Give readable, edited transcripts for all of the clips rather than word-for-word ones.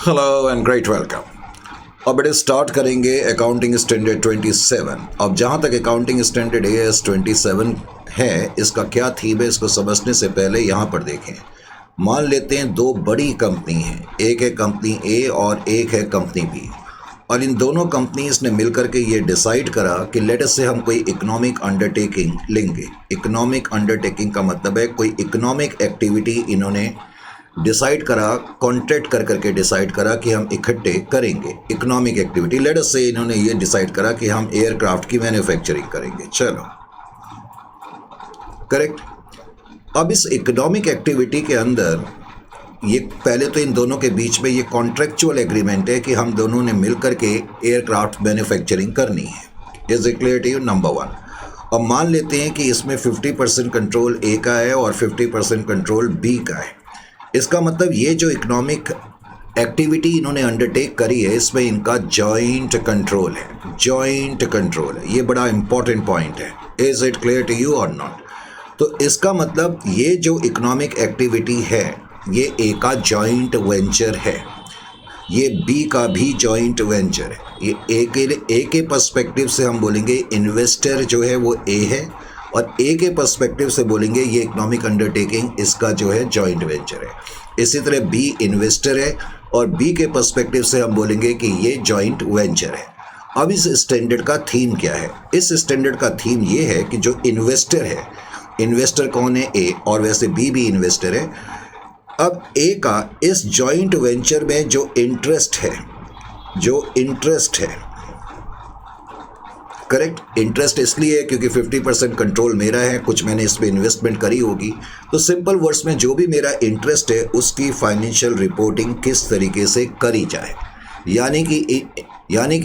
Hello and great welcome. अब बेटे start करेंगे अकाउंटिंग स्टैंडर्ड 27। अब जहाँ तक अकाउंटिंग स्टैंडर्ड AS 27 है, इसका क्या थीम है इसको समझने से पहले यहाँ पर देखें। मान लेते हैं दो बड़ी कंपनी हैं, एक है कंपनी A और एक है कंपनी B, और इन दोनों कंपनीज ने मिलकर के ये डिसाइड करा कि लेट अस से हम कोई इकोनॉमिक अंडरटेकिंग लेंगे। इकोनॉमिक अंडरटेकिंग का मतलब है कोई इकोनॉमिक एक्टिविटी इन्होंने डिसाइड करा, कॉन्ट्रैक्ट कर करके डिसाइड करा कि हम इकट्ठे करेंगे इकोनॉमिक एक्टिविटी। लेट अस से इन्होंने ये डिसाइड करा कि हम एयरक्राफ्ट की मैन्युफैक्चरिंग करेंगे। चलो करेक्ट। अब इस इकोनॉमिक एक्टिविटी के अंदर ये पहले तो इन दोनों के बीच में ये कॉन्ट्रेक्चुअल एग्रीमेंट है कि हम दोनों ने मिलकर के एयरक्राफ्ट मैन्युफैक्चरिंग करनी है। Is it clear to you? Number one. अब मान लेते हैं कि इसमें 50% कंट्रोल A का है और 50% कंट्रोल B का है। इसका मतलब ये जो इकोनॉमिक एक्टिविटी इन्होंने अंडरटेक करी है इसमें इनका जॉइंट कंट्रोल है। जॉइंट कंट्रोल है, ये बड़ा इंपॉर्टेंट पॉइंट है। Is it clear to you और नॉट? तो इसका मतलब ये जो इकोनॉमिक एक्टिविटी है ये A का जॉइंट वेंचर है, ये B का भी जॉइंट वेंचर है। ये A के पर्सपेक्टिव से हम बोलेंगे इन्वेस्टर जो है वो A है, और A के पर्सपेक्टिव से बोलेंगे ये इकोनॉमिक अंडरटेकिंग इसका जो है जॉइंट वेंचर है। इसी तरह B इन्वेस्टर है और B के पर्सपेक्टिव से हम बोलेंगे कि ये जॉइंट वेंचर है। अब इस स्टैंडर्ड का थीम क्या है? इस स्टैंडर्ड का थीम ये है कि जो इन्वेस्टर है, इन्वेस्टर कौन है? A, और वैसे B भी इन्वेस्टर है। अब A का इस जॉइंट वेंचर में जो इंटरेस्ट है, करेक्ट। इंटरेस्ट इसलिए है क्योंकि 50% कंट्रोल मेरा है, कुछ मैंने इस पर इन्वेस्टमेंट करी होगी। तो सिंपल वर्ड्स में जो भी मेरा इंटरेस्ट है उसकी फाइनेंशियल रिपोर्टिंग किस तरीके से करी जाए, यानी कि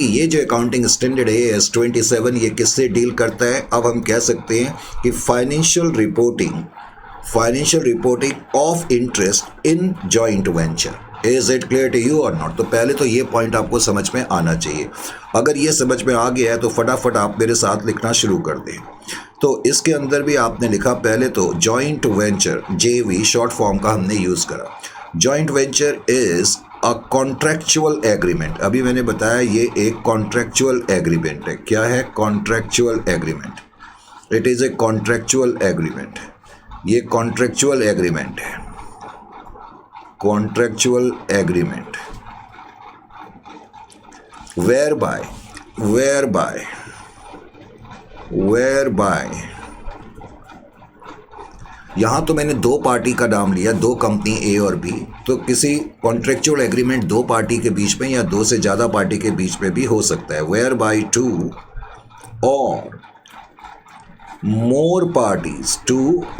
ये जो अकाउंटिंग स्टैंडर्ड है AS 27 ये किससे डील करता है? अब हम कह सकते हैं कि financial reporting of interest in joint venture. Is it clear to you और नॉट? तो पहले तो ये पॉइंट आपको समझ में आना चाहिए। अगर ये समझ में आ गया है तो फटाफट आप मेरे साथ लिखना शुरू कर दें। तो इसके अंदर भी आपने लिखा पहले तो joint venture, JV short form का हमने यूज़ करा। Joint venture is a contractual agreement. अभी मैंने बताया ये एक कॉन्ट्रैक्चुअल एग्रीमेंट है। क्या है? Contractual agreement. It is a contractual agreement. ये कॉन्ट्रैक्चुअल एग्रीमेंट है। contractual agreement whereby यहाँ तो मैंने दो पार्टी का नाम लिया, दो कंपनी A और B। तो किसी कॉन्ट्रेक्चुअल एग्रीमेंट दो पार्टी के बीच में या दो से ज़्यादा पार्टी के बीच में भी हो सकता है। whereby two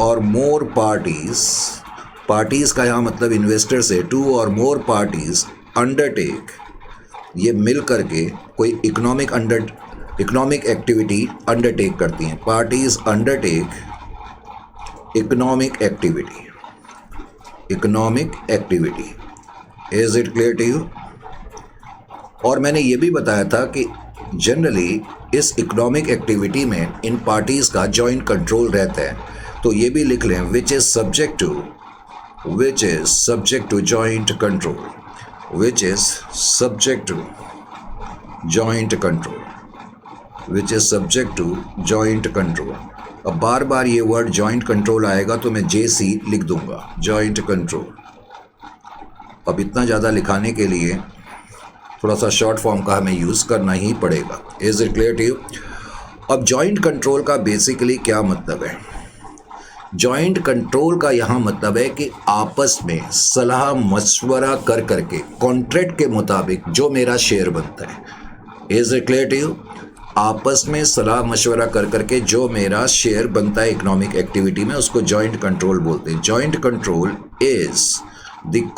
or more parties, parties का यहाँ मतलब इन्वेस्टर से, 2 और मोर पार्टीज़ अंडरटेक, ये मिल करके कोई इकोनॉमिक एक्टिविटी अंडरटेक करती हैं। Parties undertake economic activity. Is it clear to you? और मैंने ये भी बताया था कि जनरली इस इकोनॉमिक एक्टिविटी में इन पार्टीज़ का जॉइंट कंट्रोल रहता है। तो ये भी लिख लें, which is subject to joint control, which is subject to joint control। अब बार बार ये वर्ड जॉइंट कंट्रोल आएगा तो मैं JC लिख दूंगा, जॉइंट कंट्रोल। अब इतना ज़्यादा लिखाने के लिए थोड़ा सा शॉर्ट फॉर्म का हमें यूज़ करना ही पड़ेगा। Is it clear to you? अब जॉइंट कंट्रोल का बेसिकली क्या मतलब है? जॉइंट कंट्रोल का यहाँ मतलब है कि आपस में सलाह मशवरा कर करके कॉन्ट्रैक्ट के मुताबिक जो मेरा शेयर बनता है। Is it clear to you? आपस में सलाह मशवरा कर करके जो मेरा शेयर बनता है इकोनॉमिक एक्टिविटी में उसको जॉइंट कंट्रोल बोलते हैं। Joint control is the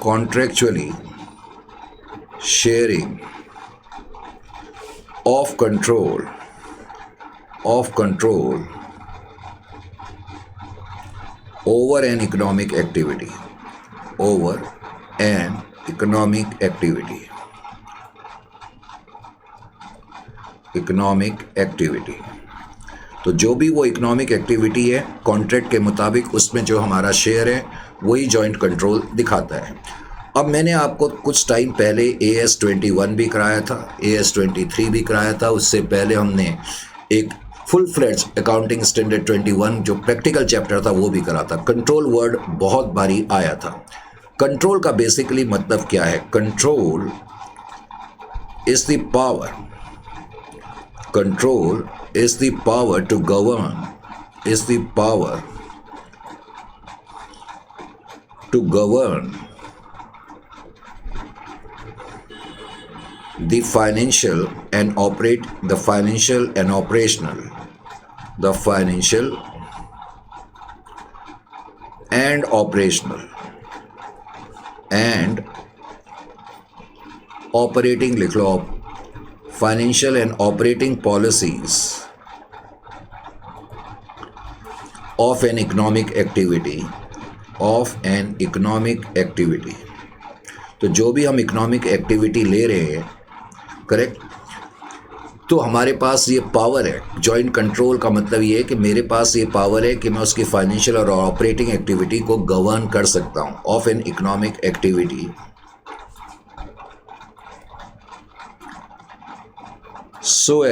contractually sharing of control over an economic activity, economic activity. तो जो भी वो इकोनॉमिक एक्टिविटी है कॉन्ट्रैक्ट के मुताबिक उसमें जो हमारा शेयर है वही जॉइंट कंट्रोल दिखाता है। अब मैंने आपको कुछ टाइम पहले AS21 भी कराया था, AS23 भी कराया था। उससे पहले हमने एक फुल फ्लेज अकाउंटिंग स्टैंडर्ड 21 जो प्रैक्टिकल चैप्टर था वो भी करा था। कंट्रोल वर्ड बहुत बारी आया था। कंट्रोल का बेसिकली मतलब क्या है? Control is the power, control is the power to govern, is the power to govern the financial and operate the financial and operational, the financial and operational and operating लिख लो, financial and operating policies of an economic activity, of an economic activity। तो जो भी हम economic activity ले रहे हैं, correct, तो हमारे पास ये पावर है। जॉइंट कंट्रोल का मतलब ये है कि मेरे पास ये पावर है कि मैं उसकी फाइनेंशियल और ऑपरेटिंग एक्टिविटी को गवर्न कर सकता हूँ। Of an economic activity so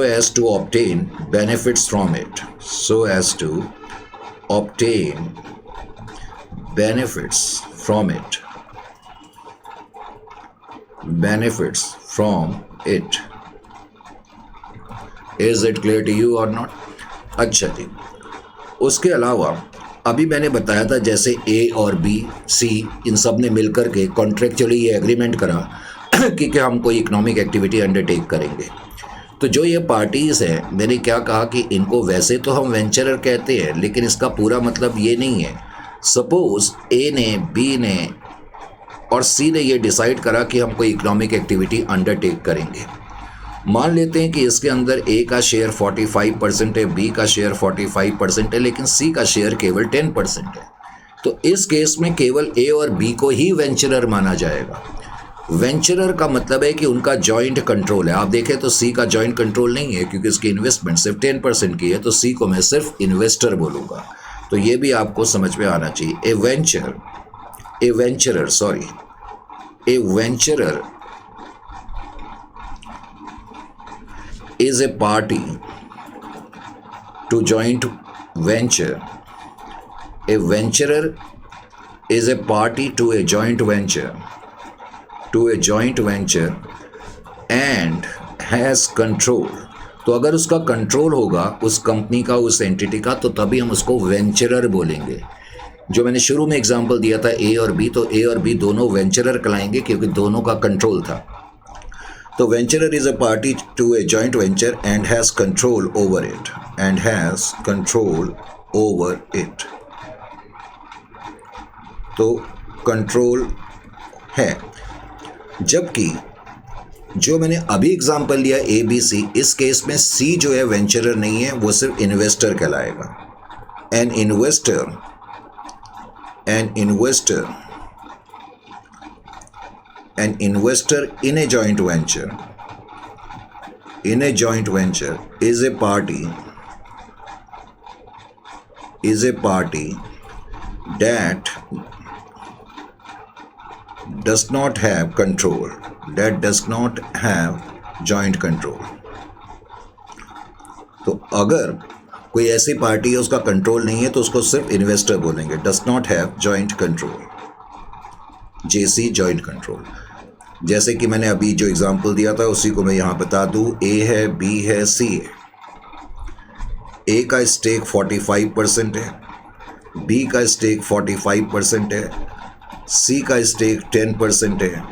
as to obtain benefits from it, so as to obtain benefits from it, benefits from it। Is it clear to you or not? अच्छा जी, उसके अलावा अभी मैंने बताया था जैसे A और B, C इन सब ने मिलकर के कॉन्ट्रेक्चुअली ये एग्रीमेंट करा कि हम कोई इकोनॉमिक एक्टिविटी अंडरटेक करेंगे। तो जो ये पार्टीज़ हैं, मैंने क्या कहा कि इनको वैसे तो हम वेंचरर कहते हैं, लेकिन इसका पूरा मतलब ये नहीं है। सपोज A ने, B ने और C ने ये डिसाइड करा कि हम कोई इकोनॉमिक एक्टिविटी अंडरटेक करेंगे। मान लेते हैं कि इसके अंदर A का शेयर 45% है, B का शेयर 45% है, लेकिन C का शेयर केवल 10% है। तो इस केस में केवल A और B को ही वेंचरर माना जाएगा। वेंचरर का मतलब है कि उनका जॉइंट कंट्रोल है। आप देखें तो सी का जॉइंट कंट्रोल नहीं है क्योंकि उसकी इन्वेस्टमेंट सिर्फ 10% की है, तो सी को मैं सिर्फ इन्वेस्टर बोलूँगा। तो ये भी आपको समझ में आना चाहिए। ए वेंचरर is a party to joint venture. A venturer is a party to a joint venture, and has control। तो अगर उसका कंट्रोल होगा उस कंपनी का, उस एंटिटी का, तो तभी हम उसको वेंचरर बोलेंगे। जो मैंने शुरू में एग्जांपल दिया था ए और बी, तो ए और बी दोनों वेंचरर कहलाएंगे क्योंकि दोनों का कंट्रोल था। तो venturer is a party to a joint venture and has control over it, and has control over it. तो कंट्रोल है। जबकि जो मैंने अभी एग्जांपल लिया ए बी सी, इस केस में सी जो है वेंचरर नहीं है, वो सिर्फ इन्वेस्टर कहलाएगा। An investor in A joint venture is a party that does not have control, that does not have joint control। तो अगर कोई ऐसी पार्टी है उसका कंट्रोल नहीं है तो उसको सिर्फ इन्वेस्टर बोलेंगे। Does not have joint control, JC joint control. जैसे कि मैंने अभी जो एग्जांपल दिया था उसी को मैं यहाँ बता दूँ। ए है, बी है, सी है। ए का स्टेक 45% है, बी का स्टेक 45% है, सी का स्टेक 10% है,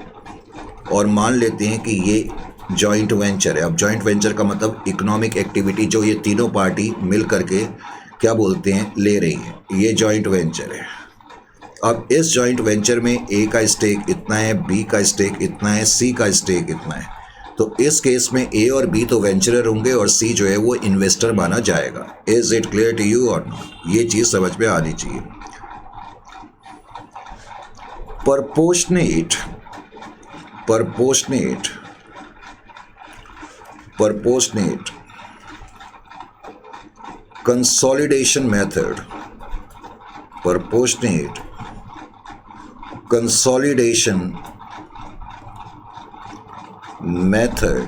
और मान लेते हैं कि ये जॉइंट वेंचर है। अब जॉइंट वेंचर का मतलब इकोनॉमिक एक्टिविटी जो ये तीनों पार्टी मिल करके क्या बोलते हैं, ले रही है, ये जॉइंट वेंचर है। अब इस जॉइंट वेंचर में ए का स्टेक इतना है, बी का स्टेक इतना है, सी का स्टेक इतना है। तो इस केस में ए और बी तो वेंचरर होंगे और सी जो है वो इन्वेस्टर माना जाएगा। Is it clear to you और नॉट? ये चीज़ समझ में आनी चाहिए। proportionate consolidation method, proportionate consolidation method।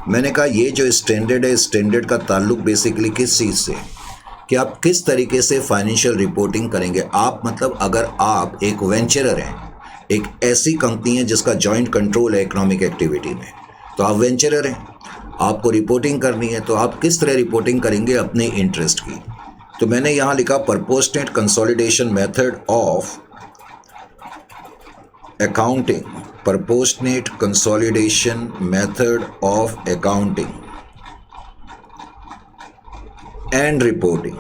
मैंने कहा ये जो स्टैंडर्ड है, स्टैंडर्ड का ताल्लुक बेसिकली किस चीज़ से, कि आप किस तरीके से फाइनेंशियल रिपोर्टिंग करेंगे। आप मतलब अगर आप एक वेंचरर हैं, एक ऐसी कंपनी है जिसका जॉइंट कंट्रोल है इकोनॉमिक एक्टिविटी में, तो आप वेंचरर हैं, आपको रिपोर्टिंग करनी है, तो आप किस तरह रिपोर्टिंग करेंगे अपने इंटरेस्ट की। तो मैंने यहाँ लिखा proportionate consolidation method of accounting, proportionate consolidation method of accounting and reporting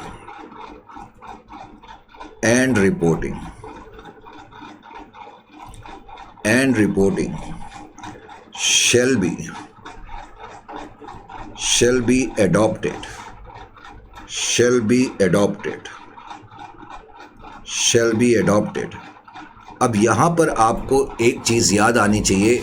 shall be adopted अब यहाँ पर आपको एक चीज़ याद आनी चाहिए।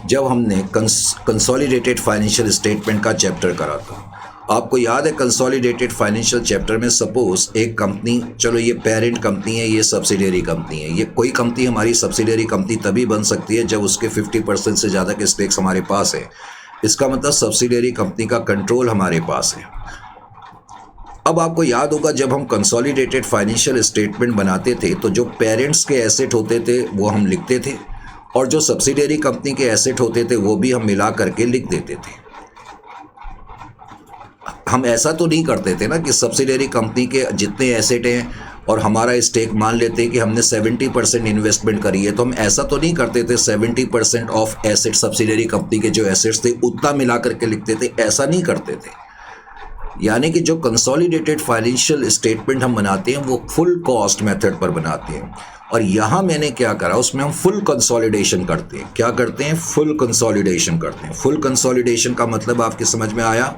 जब हमने कंसोलिडेटेड फाइनेंशियल स्टेटमेंट का चैप्टर करा था, आपको याद है कंसोलिडेटेड फाइनेंशियल चैप्टर में सपोज एक कंपनी, चलो ये पेरेंट कंपनी है, ये सब्सिडियरी कंपनी है। ये कोई कंपनी हमारी सब्सिडियरी कंपनी तभी बन सकती है जब उसके 50% से ज़्यादा के स्टेक्स हमारे पास है। इसका मतलब सब्सिडियरी कंपनी का कंट्रोल हमारे पास है। अब आपको याद होगा जब हम कंसोलिडेटेड फाइनेंशियल स्टेटमेंट बनाते थे तो जो पेरेंट्स के एसेट होते थे वो हम लिखते थे, और जो सब्सिडियरी कंपनी के एसेट होते थे वो भी हम मिला करके लिख देते थे। हम ऐसा तो नहीं करते थे ना कि सब्सिडियरी कंपनी के जितने एसेट हैं और हमारा स्टेक मान लेते हैं कि हमने 70% इन्वेस्टमेंट करी है, तो हम ऐसा तो नहीं करते थे 70% ऑफ एसेट सब्सिडियरी कंपनी के जो एसेट्स थे उतना मिला करके लिखते थे, ऐसा नहीं करते थे। यानी कि जो कंसोलिडेटेड फाइनेंशियल स्टेटमेंट हम बनाते हैं वो फुल कॉस्ट मेथड पर बनाते हैं, और यहाँ मैंने क्या करा, उसमें हम फुल कंसोलिडेशन करते हैं। क्या करते हैं? फुल कंसोलिडेशन करते हैं। फुल कंसोलिडेशन का मतलब आपकी समझ में आया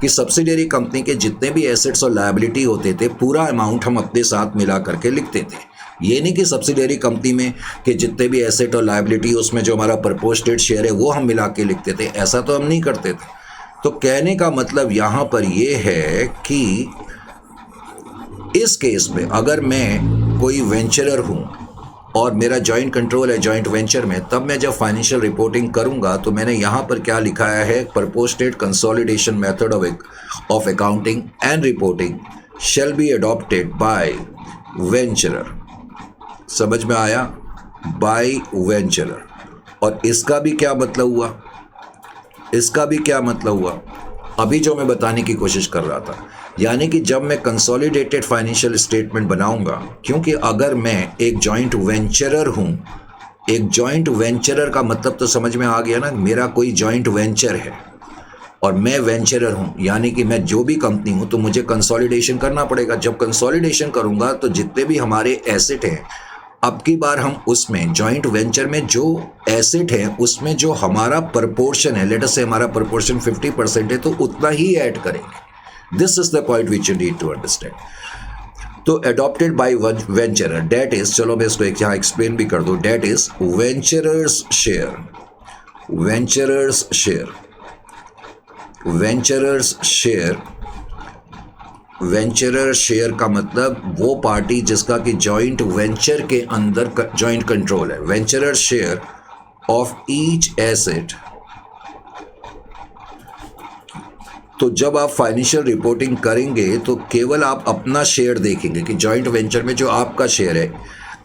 कि सब्सिडियरी कंपनी के जितने भी एसेट्स और लायबिलिटी होते थे पूरा अमाउंट हम अपने साथ मिला करके लिखते थे। ये नहीं कि सब्सिडियरी कंपनी में कि जितने भी एसेट और लायबिलिटी उसमें जो हमारा प्रोपोर्शनेट शेयर है वो हम मिला के लिखते थे, ऐसा तो हम नहीं करते थे। तो कहने का मतलब यहाँ पर ये है कि इस केस में अगर मैं कोई वेंचरर हूँ और मेरा जॉइंट कंट्रोल है जॉइंट वेंचर में, तब मैं जब फाइनेंशियल रिपोर्टिंग करूँगा तो मैंने यहाँ पर क्या लिखाया है, proportionate consolidation method of accounting and reporting shall be adopted by venturer. समझ में आया? By venturer. और इसका भी क्या मतलब हुआ, इसका भी क्या मतलब हुआ अभी जो मैं बताने की कोशिश कर रहा था। यानी कि जब मैं कंसोलिडेटेड फाइनेंशियल स्टेटमेंट बनाऊंगा, क्योंकि अगर मैं एक जॉइंट वेंचरर हूं, एक जॉइंट वेंचरर का मतलब तो समझ में आ गया ना, मेरा कोई जॉइंट वेंचर है और मैं वेंचरर हूं, यानी कि मैं जो भी कंपनी हूं तो मुझे कंसोलिडेशन करना पड़ेगा। जब कंसोलिडेशन करूंगा तो जितने भी हमारे एसेट हैं, अब की बार हम उसमें जॉइंट वेंचर में जो एसेट है उसमें जो हमारा प्रपोर्शन है, लेट अस से हमारा प्रपोर्शन 50% है, तो उतना ही ऐड करेंगे। This is the point which you need to understand. तो adopted by venturer, that is, चलो मैं इसको एक यहाँ एक्सप्लेन भी कर दूं, that is venturers share. Venturers share, venturers share, venturer share का मतलब वो पार्टी जिसका कि जॉइंट वेंचर के अंदर जॉइंट कंट्रोल है। वेंचरर शेयर ऑफ ईच एसेट। तो जब आप फाइनेंशियल रिपोर्टिंग करेंगे तो केवल आप अपना शेयर देखेंगे कि जॉइंट वेंचर में जो आपका शेयर है,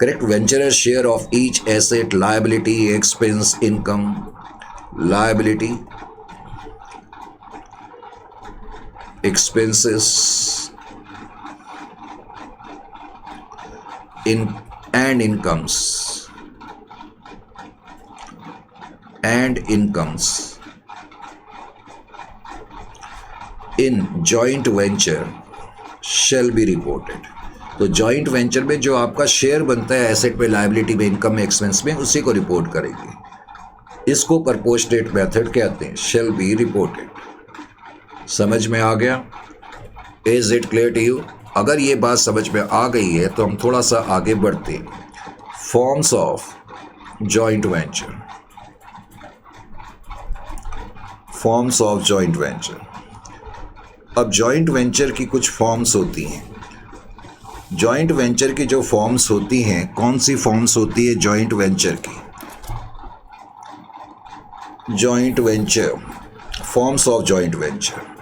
correct. वेंचरर share of each asset, liability, expense, income, liability, expenses and incomes in joint venture shall be reported। तो जॉइंट वेंचर में जो आपका शेयर बनता है एसेट में, लायबिलिटी में, इनकम में, एक्सपेंस में, उसी को रिपोर्ट करेंगे। इसको प्रोपोर्शनेट मेथड कहते हैं, shall be reported। समझ में आ गया? Is it clear to you? अगर ये बात समझ में आ गई है तो हम थोड़ा सा आगे बढ़ते हैं। Forms of joint venture, forms of joint venture. अब जॉइंट वेंचर की कुछ फॉर्म्स होती हैं। जॉइंट वेंचर की जो फॉर्म्स होती हैं, कौन सी फॉर्म्स होती है जॉइंट वेंचर की? Joint venture, forms of joint venture.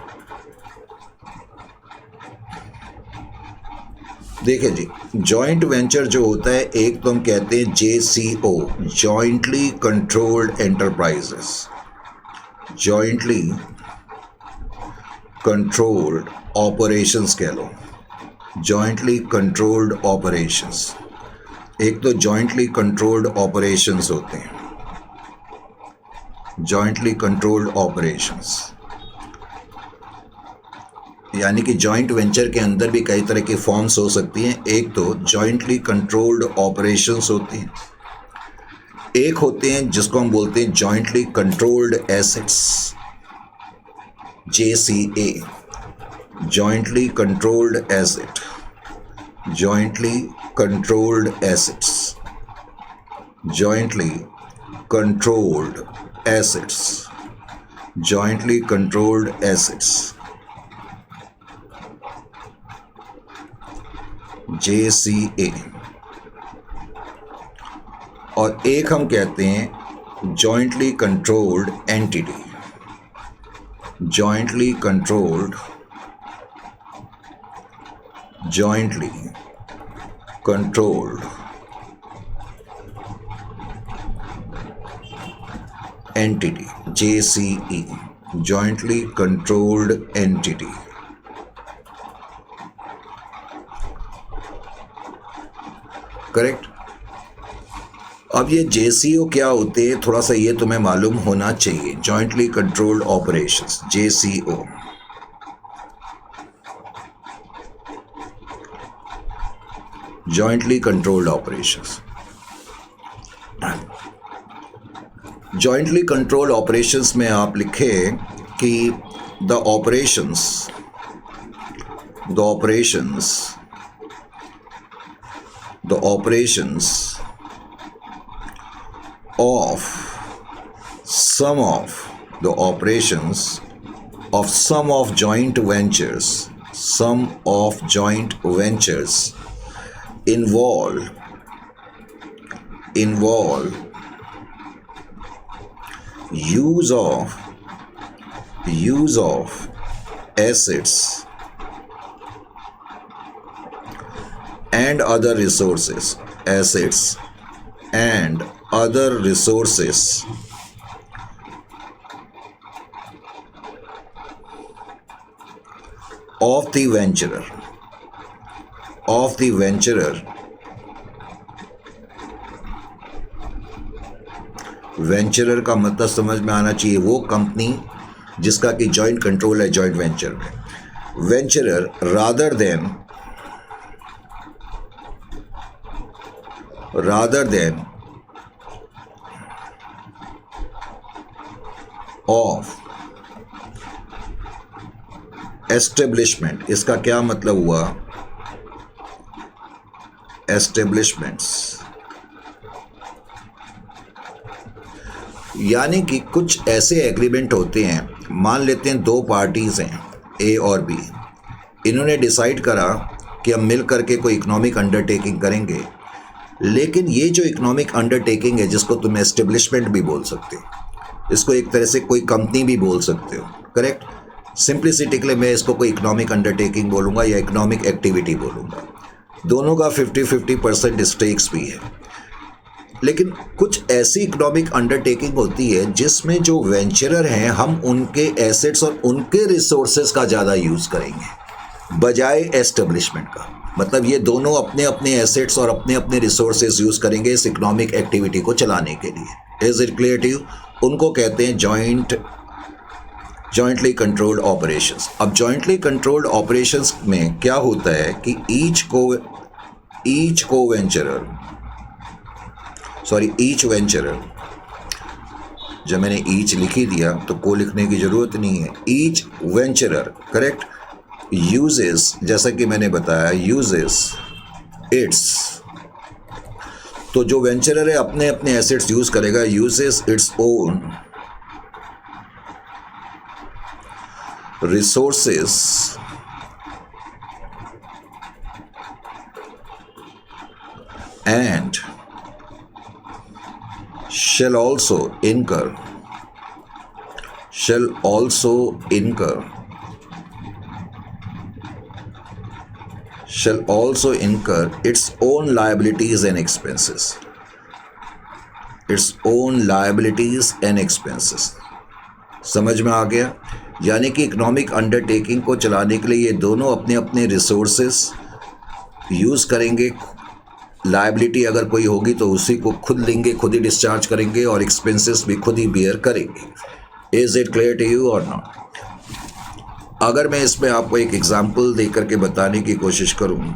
देखिए जी, जॉइंट वेंचर जो होता है, एक तो हम कहते हैं JCO, jointly controlled enterprises, jointly controlled operations कह लो, जॉइंटली कंट्रोल्ड ऑपरेशंस। एक तो जॉइंटली कंट्रोल्ड ऑपरेशंस होते हैं, जॉइंटली कंट्रोल्ड ऑपरेशंस, यानी कि जॉइंट वेंचर के अंदर भी कई तरह की फॉर्म्स हो सकती हैं। एक तो जॉइंटली कंट्रोल्ड ऑपरेशंस होती हैं, एक होते हैं जिसको हम बोलते हैं jointly controlled assets, JCA, jointly controlled asset, jointly controlled assets, jointly controlled assets, jointly controlled assets, JCA। और एक हम कहते हैं jointly controlled entity, jointly controlled, jointly controlled entity, JCE, jointly controlled entity. Correct. अब ये JCO क्या होते हैं, थोड़ा सा ये तुम्हें मालूम होना चाहिए। Jointly controlled operations, JCO। Jointly controlled operations, jointly controlled operations में आप लिखे कि the operations of some of joint ventures, involve use of assets and other resources, of the venturer, वेंचरर का मतलब समझ में आना चाहिए, वो कंपनी जिसका कि जॉइंट कंट्रोल है जॉइंट वेंचर में। वेंचरर rather than of establishment, इसका क्या मतलब हुआ? एस्टेब्लिशमेंट्स, यानी कि कुछ ऐसे एग्रीमेंट होते हैं, मान लेते हैं दो पार्टीज हैं A और B, इन्होंने डिसाइड करा कि हम मिल करके कोई इकोनॉमिक अंडरटेकिंग करेंगे, लेकिन ये जो इकोनॉमिक अंडरटेकिंग है, जिसको तुम एस्टेब्लिशमेंट भी बोल सकते हो, इसको एक तरह से कोई कंपनी भी बोल सकते हो, करेक्ट। सिंप्लिसिटी के लिए मैं इसको कोई इकोनॉमिक अंडरटेकिंग बोलूँगा या इकोनॉमिक एक्टिविटी बोलूँगा। दोनों का 50-50% स्टेक्स भी है, लेकिन कुछ ऐसी इकोनॉमिक अंडरटेकिंग होती है जिसमें जो वेंचरर हैं, हम उनके एसेट्स और उनके रिसोर्सेज का ज़्यादा यूज़ करेंगे बजाय एस्टेब्लिशमेंट का। मतलब ये दोनों अपने अपने एसेट्स और अपने अपने रिसोर्सेज यूज़ करेंगे इस इकोनॉमिक एक्टिविटी को चलाने के लिए। Is it clear to you? उनको कहते हैं जॉइंटली कंट्रोल्ड ऑपरेशंस। अब जॉइंटली कंट्रोल्ड ऑपरेशंस में क्या होता है कि ईच वेंचरर, जब मैंने ईच लिखी दिया तो को लिखने की ज़रूरत नहीं है। ईच वेंचरर, करेक्ट, यूजेस, जैसा कि मैंने बताया, यूजेस इट्स, तो जो वेंचरर है अपने अपने एसेट्स यूज़ करेगा, uses its own resources and shall also incur its own liabilities and expenses. समझ में आ गया? यानी कि इकोनॉमिक अंडरटेकिंग को चलाने के लिए ये दोनों अपने अपने रिसोर्सेस यूज़ करेंगे। लायबिलिटी अगर कोई होगी तो उसी को खुद लेंगे, खुद ही डिस्चार्ज करेंगे और एक्सपेंसेस भी खुद ही बियर करेंगे। Is it clear to you और नॉट? अगर मैं इसमें आपको एक एग्जांपल दे करके बताने की कोशिश करूं,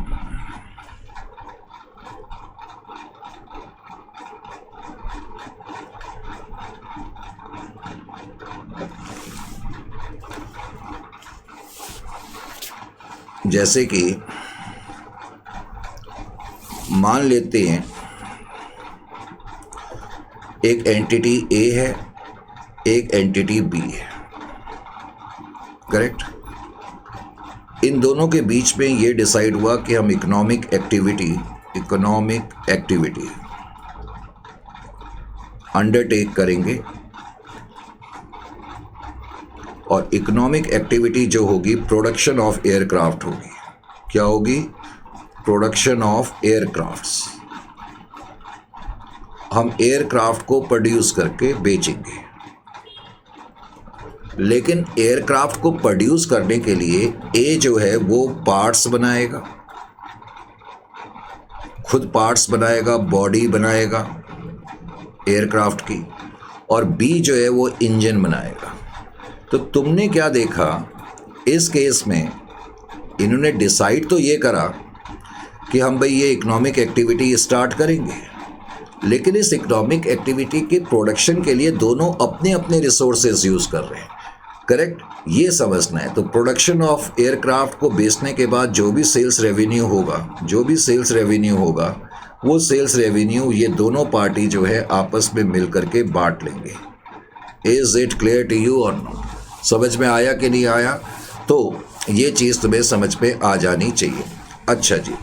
जैसे कि मान लेते हैं एक एंटिटी ए है, एक एंटिटी बी है, करेक्ट? इन दोनों के बीच में ये डिसाइड हुआ कि हम इकोनॉमिक एक्टिविटी अंडरटेक करेंगे और इकोनॉमिक एक्टिविटी जो होगी प्रोडक्शन ऑफ एयरक्राफ्ट होगी। क्या होगी? Production of aircrafts. हम एयरक्राफ्ट को प्रोड्यूस करके बेचेंगे, लेकिन एयरक्राफ्ट को प्रोड्यूस करने के लिए ए जो है वो पार्ट्स बनाएगा, खुद पार्ट्स बनाएगा, बॉडी बनाएगा एयरक्राफ्ट की, और बी जो है वो इंजन बनाएगा। तो तुमने क्या देखा इस केस में, इन्होंने डिसाइड तो ये करा कि हम भाई ये इकोनॉमिक एक्टिविटी स्टार्ट करेंगे, लेकिन इस इकोनॉमिक एक्टिविटी के प्रोडक्शन के लिए दोनों अपने अपने रिसोर्सेज यूज़ कर रहे हैं, करेक्ट? ये समझना है। तो प्रोडक्शन ऑफ एयरक्राफ्ट को बेचने के बाद जो भी सेल्स रेवेन्यू होगा वो सेल्स रेवेन्यू ये दोनों पार्टी जो है आपस में मिल करके बांट लेंगे। Is it clear to you or no? समझ में आया कि नहीं आया? तो ये चीज़ तुम्हें समझ में आ जानी चाहिए। अच्छा जी,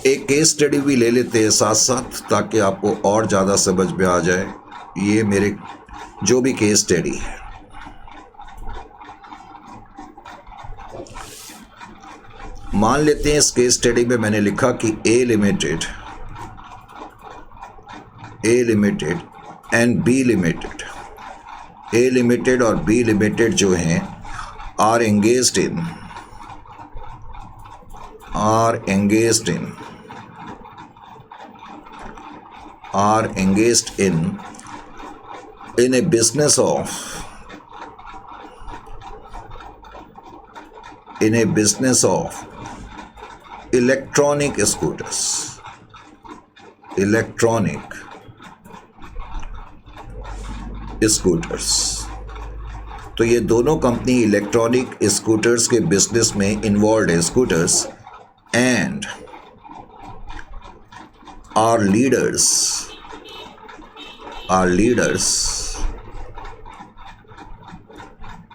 एक केस स्टडी भी ले लेते हैं साथ साथ, ताकि आपको और ज़्यादा समझ में आ जाए ये मेरे जो भी केस स्टडी है। मान लेते हैं इस केस स्टडी में मैंने लिखा कि A limited and B limited, A limited और बी लिमिटेड जो हैं are engaged in a business of electronic scooters, तो ये दोनों कंपनी इलेक्ट्रॉनिक स्कूटर्स के बिजनेस में इन्वॉल्व है, scooters, and are leaders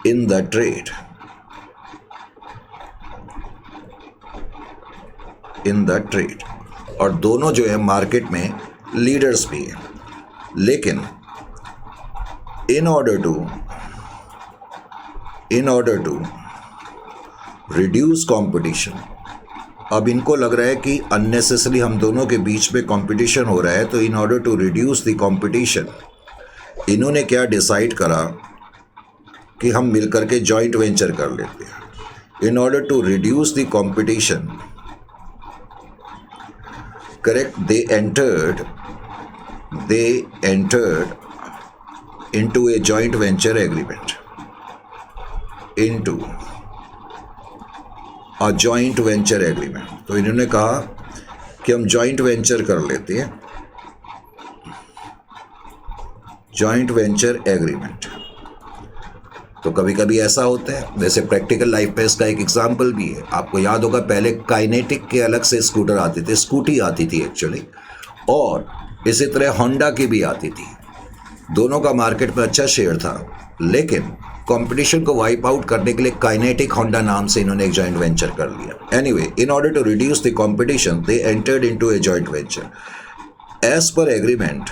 in the trade, और दोनों जो है मार्केट में लीडर्स भी हैं, लेकिन in order to reduce competition, अब इनको लग रहा है कि अननेसेसरी हम दोनों के बीच में कंपटीशन हो रहा है, तो in order to reduce the competition इन्होंने क्या डिसाइड करा कि हम मिलकर के जॉइंट वेंचर कर लेते हैं। In order to reduce the competition, correct, they entered into a joint venture agreement, तो इन्होंने कहा कि हम जॉइंट वेंचर कर लेते हैं, जॉइंट वेंचर एग्रीमेंट। तो कभी कभी ऐसा होता है, वैसे प्रैक्टिकल लाइफ में इसका एक एग्जांपल भी है। आपको याद होगा पहले काइनेटिक के अलग से स्कूटर आते थे, स्कूटी आती थी एक्चुअली, और इसी तरह होंडा की भी आती थी, दोनों का मार्केट में अच्छा शेयर था, लेकिन कंपटीशन को वाइप आउट करने के लिए काइनेटिक होंडा नाम से इन्होंने एक जॉइंट वेंचर कर लिया। Anyway, in order to reduce the competition they entered into a joint venture. As per agreement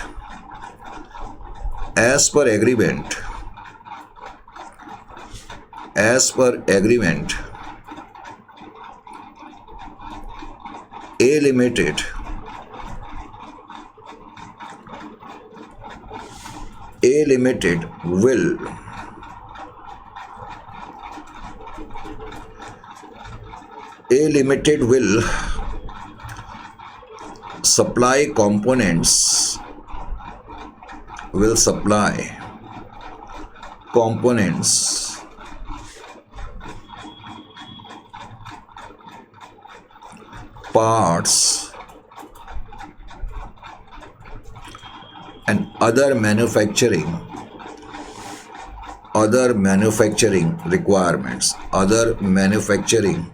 A Limited will supply components parts and other manufacturing requirements, other manufacturing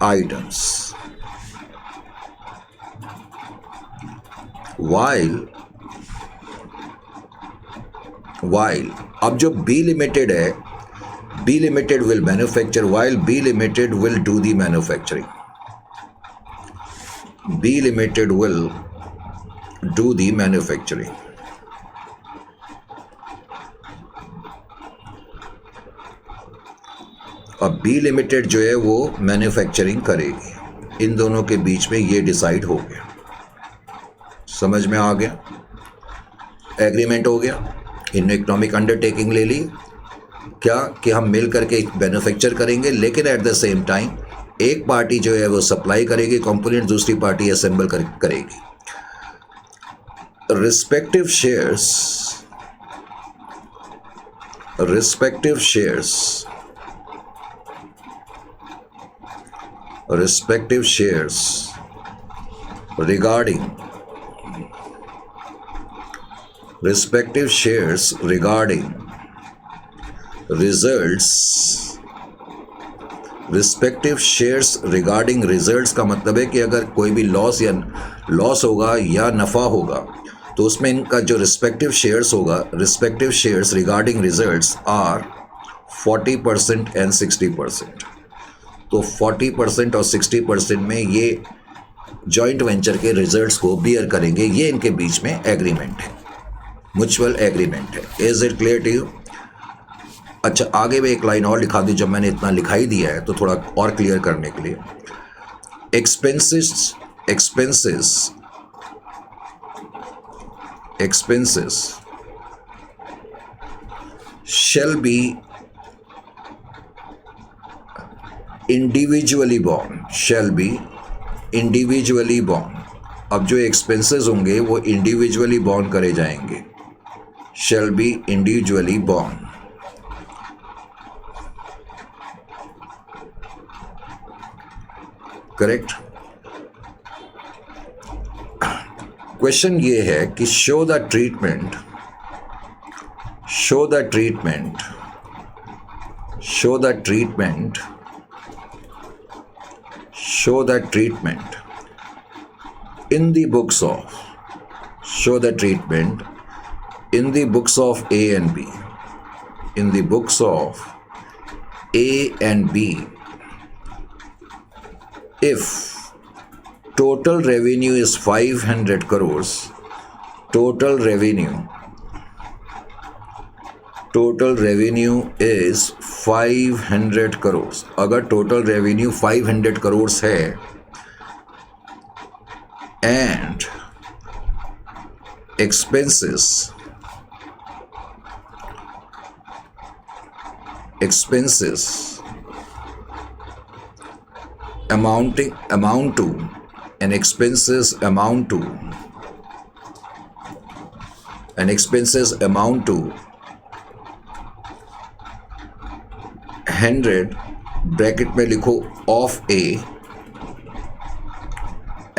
items, while अब जो B Limited है, B Limited will manufacture, while B Limited will do the manufacturing. B Limited will do the manufacturing. अब B Limited जो है वो manufacturing करेगी। इन दोनों के बीच में ये डिसाइड हो गया। समझ में आ गया? एग्रीमेंट हो गया, इन्होंने इकोनॉमिक अंडरटेकिंग ले ली क्या कि हम मिल करके मैन्युफैक्चर करेंगे, लेकिन एट द सेम टाइम एक पार्टी जो है वो सप्लाई करेगी कंपोनेंट, दूसरी पार्टी असेंबल करेगी। रिस्पेक्टिव शेयर्स regarding results का मतलब है कि अगर कोई भी लॉस होगा या नफ़ा होगा तो उसमें इनका जो रिस्पेक्टिव शेयर्स होगा, respective shares regarding results are 40% and 60%। तो 40% और 60% में ये जॉइंट वेंचर के रिजल्ट्स को बियर करेंगे। ये इनके बीच में एग्रीमेंट है, म्यूचुअल एग्रीमेंट है। Is it clear to you? अच्छा, आगे में एक लाइन और लिखा दी, जब मैंने इतना लिखा ही दिया है तो थोड़ा और क्लियर करने के लिए। expenses shall be individually borne। अब जो एक्सपेंसेस होंगे वो इंडिविजुअली बॉर्न करे जाएंगे। shall be individually borne। Correct. Question ये है कि show the treatment in the books of A and B, if total revenue is 500 crores, total revenue is 500 crores। अगर टोटल रेवेन्यू 500 crores है and expenses amount to and expenses amount to 100 bracket में लिखो of A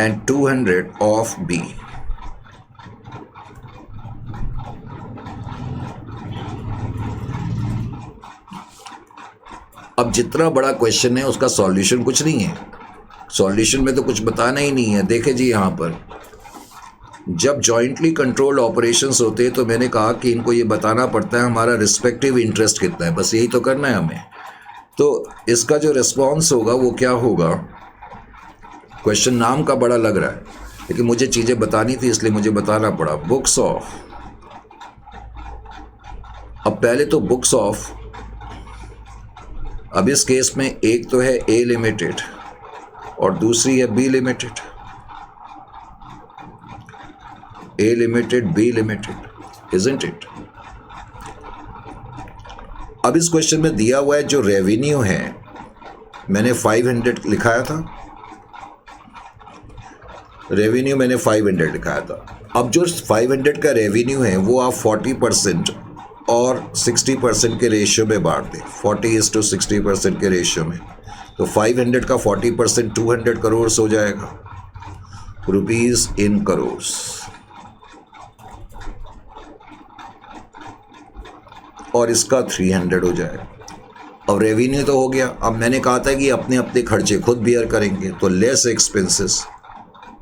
and 200 of B। अब जितना बड़ा question है उसका solution कुछ नहीं है, सॉल्यूशन में तो कुछ बताना ही नहीं है। देखे जी यहाँ पर जब जॉइंटली कंट्रोल्ड ऑपरेशंस होते हैं तो मैंने कहा कि इनको ये बताना पड़ता है हमारा रिस्पेक्टिव इंटरेस्ट कितना है, बस यही तो करना है हमें। तो इसका जो रिस्पॉन्स होगा वो क्या होगा, क्वेश्चन नाम का बड़ा लग रहा है लेकिन मुझे चीज़ें बतानी थी इसलिए मुझे बताना पड़ा। बुक्स ऑफ, अब पहले तो बुक्स ऑफ, अब इस केस में एक तो है ए लिमिटेड और दूसरी है B limited, A limited B limited, isn't it. अब इस क्वेश्चन में दिया हुआ है जो रेवेन्यू है, मैंने 500 लिखाया था, रेवेन्यू मैंने 500 लिखाया था। अब जो 500 का रेवेन्यू है वो आप 40% और 60% के रेशियो में बांट दें, 40:60% के रेशियो में। तो 500 का 40% 200 करोड़ हो जाएगा, रुपीस इन करोड़। और इसका 300 हो जाएगा। अब रेवेन्यू तो हो गया। अब मैंने कहा था कि अपने अपने खर्चे खुद बियर करेंगे, तो लेस एक्सपेंसेस।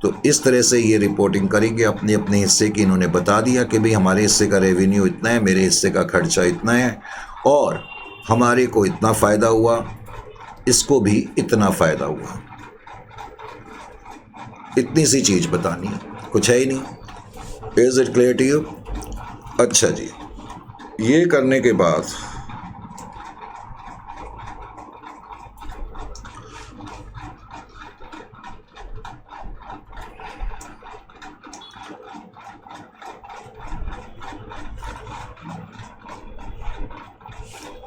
तो इस तरह से ये रिपोर्टिंग करेंगे अपने अपने हिस्से की। इन्होंने बता दिया कि भाई हमारे हिस्से का रेवेन्यू इतना है, मेरे हिस्से का खर्चा इतना है और हमारे को इतना फ़ायदा हुआ, इसको भी इतना फ़ायदा हुआ। इतनी सी चीज़ बतानी है, कुछ है ही नहीं। Is it clear to you? अच्छा जी, ये करने के बाद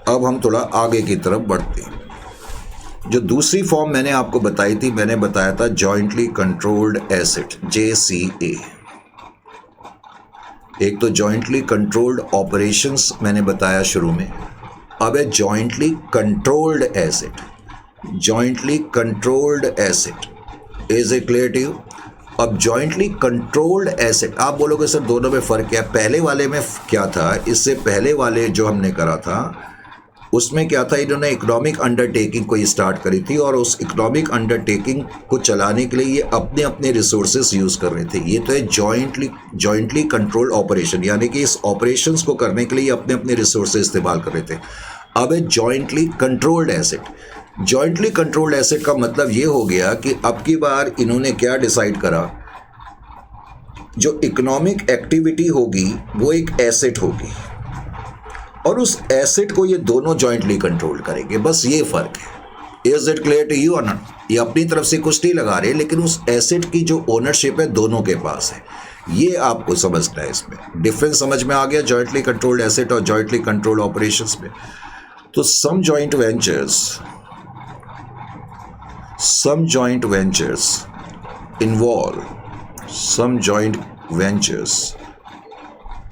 अब हम थोड़ा आगे की तरफ बढ़ते हैं। जो दूसरी फॉर्म मैंने आपको बताई थी, मैंने बताया था जॉइंटली कंट्रोल्ड एसेट, JCA। एक तो जॉइंटली कंट्रोल्ड ऑपरेशंस मैंने बताया शुरू में, अब है jointly controlled asset. Jointly controlled asset, is it clear to you? अब जॉइंटली कंट्रोल्ड एसेट, आप बोलोगे सर दोनों में फ़र्क क्या है? पहले वाले में क्या था, इससे पहले वाले जो हमने करा था उसमें क्या था, इन्होंने इकोनॉमिक अंडरटेकिंग को स्टार्ट करी थी और उस इकोनॉमिक अंडरटेकिंग को चलाने के लिए ये अपने अपने रिसोर्सेज यूज़ कर रहे थे। ये तो है जॉइंटली कंट्रोल्ड ऑपरेशन, यानी कि इस ऑपरेशंस को करने के लिए अपने अपने रिसोर्सेज इस्तेमाल कर रहे थे। अब है jointly controlled asset. Jointly controlled asset का मतलब ये हो गया कि अब की बार इन्होंने क्या डिसाइड करा, जो इकोनॉमिक एक्टिविटी होगी वो एक एसेट होगी और उस एसेट को ये दोनों जॉइंटली कंट्रोल करेंगे, बस ये फ़र्क है। Is it clear to you और नॉट? ये अपनी तरफ से कुछ नहीं लगा रहे, लेकिन उस एसेट की जो ओनरशिप है दोनों के पास है। ये आपको समझना है, इसमें डिफरेंस समझ में आ गया जॉइंटली कंट्रोल्ड एसेट और जॉइंटली कंट्रोल्ड ऑपरेशंस में। तो some joint ventures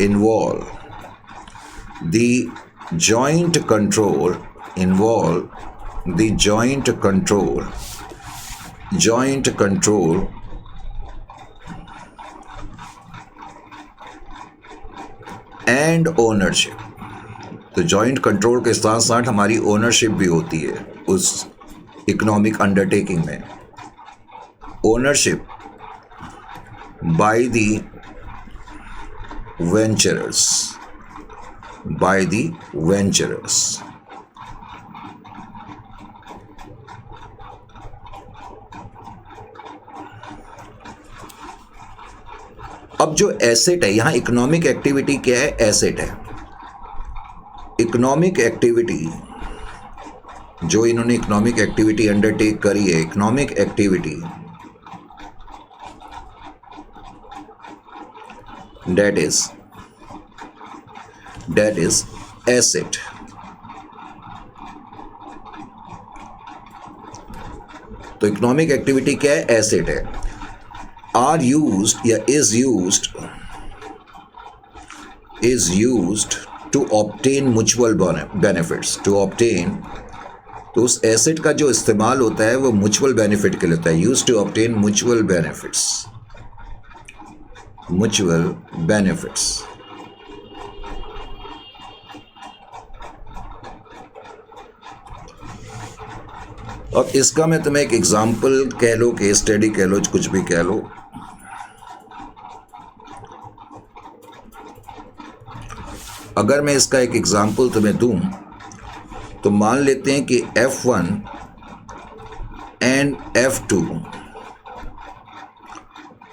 involve the joint control and ownership। तो जॉइंट कंट्रोल के साथ साथ हमारी ओनरशिप भी होती है उस इकोनॉमिक अंडरटेकिंग में। Ownership by the venturers. अब जो एसेट है, यहां इकोनॉमिक एक्टिविटी क्या है? एसेट है। इकोनॉमिक एक्टिविटी जो इन्होंने इकोनॉमिक एक्टिविटी अंडरटेक करी है, economic activity that is asset। तो इकोनॉमिक एक्टिविटी क्या है? एसेट है। आर यूज्ड या is used to obtain mutual benefits. तो उस एसेट का जो इस्तेमाल होता है वो म्यूचुअल बेनिफिट के लिए होता है। Used to obtain mutual benefits. अब इसका मैं तुम्हें एक एग्जाम्पल कह लो, केस स्टडी कह लो, कुछ भी कह लो। अगर मैं इसका एक एग्जांपल तुम्हें दूं तो मान लेते हैं कि F1 and F2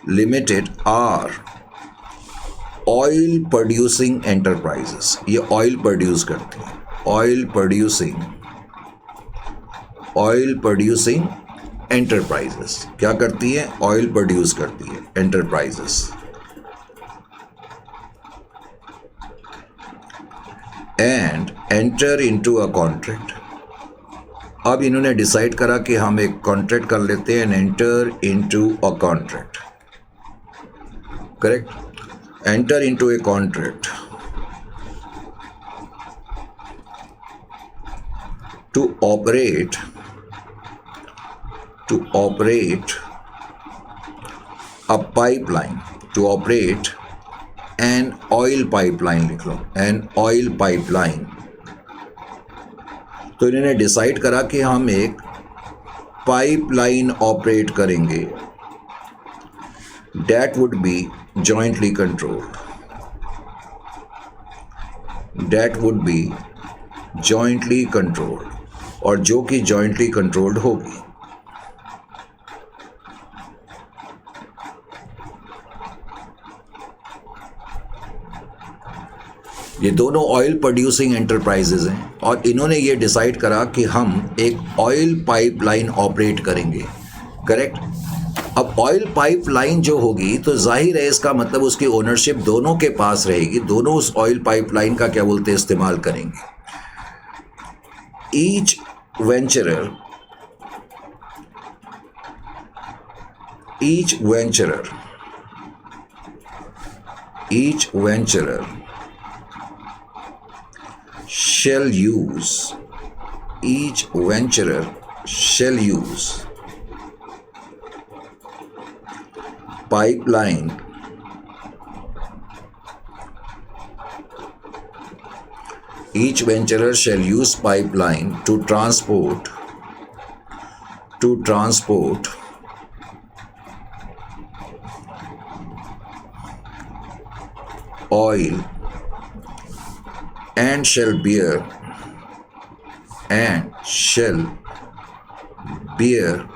limited are oil producing enterprises. ये ऑयल प्रोड्यूस करती हैं, ऑयल प्रोड्यूसिंग एंटरप्राइजेस। क्या करती है? ऑयल प्रोड्यूस करती है enterprises. And enter into a contract. अब इन्होंने डिसाइड करा कि हम एक कॉन्ट्रैक्ट कर लेते हैं, enter into a contract, correct, enter into a contract to operate a pipeline, to operate an oil pipeline, लिख लो, an oil pipeline। तो इन्होंने डिसाइड करा कि हम एक पाइपलाइन ऑपरेट करेंगे, that would be jointly controlled, that would be jointly controlled, और जो कि जॉइंटली कंट्रोल्ड होगी। ये दोनों ऑयल प्रोड्यूसिंग एंटरप्राइजेज हैं और इन्होंने ये डिसाइड करा कि हम एक ऑयल पाइपलाइन ऑपरेट करेंगे, करेक्ट। अब ऑयल पाइपलाइन जो होगी तो जाहिर है इसका मतलब उसकी ओनरशिप दोनों के पास रहेगी, दोनों उस ऑयल पाइपलाइन का क्या बोलते हैं इस्तेमाल करेंगे। Each venturer shall use pipeline each venturer shall use pipeline to transport oil and shall bear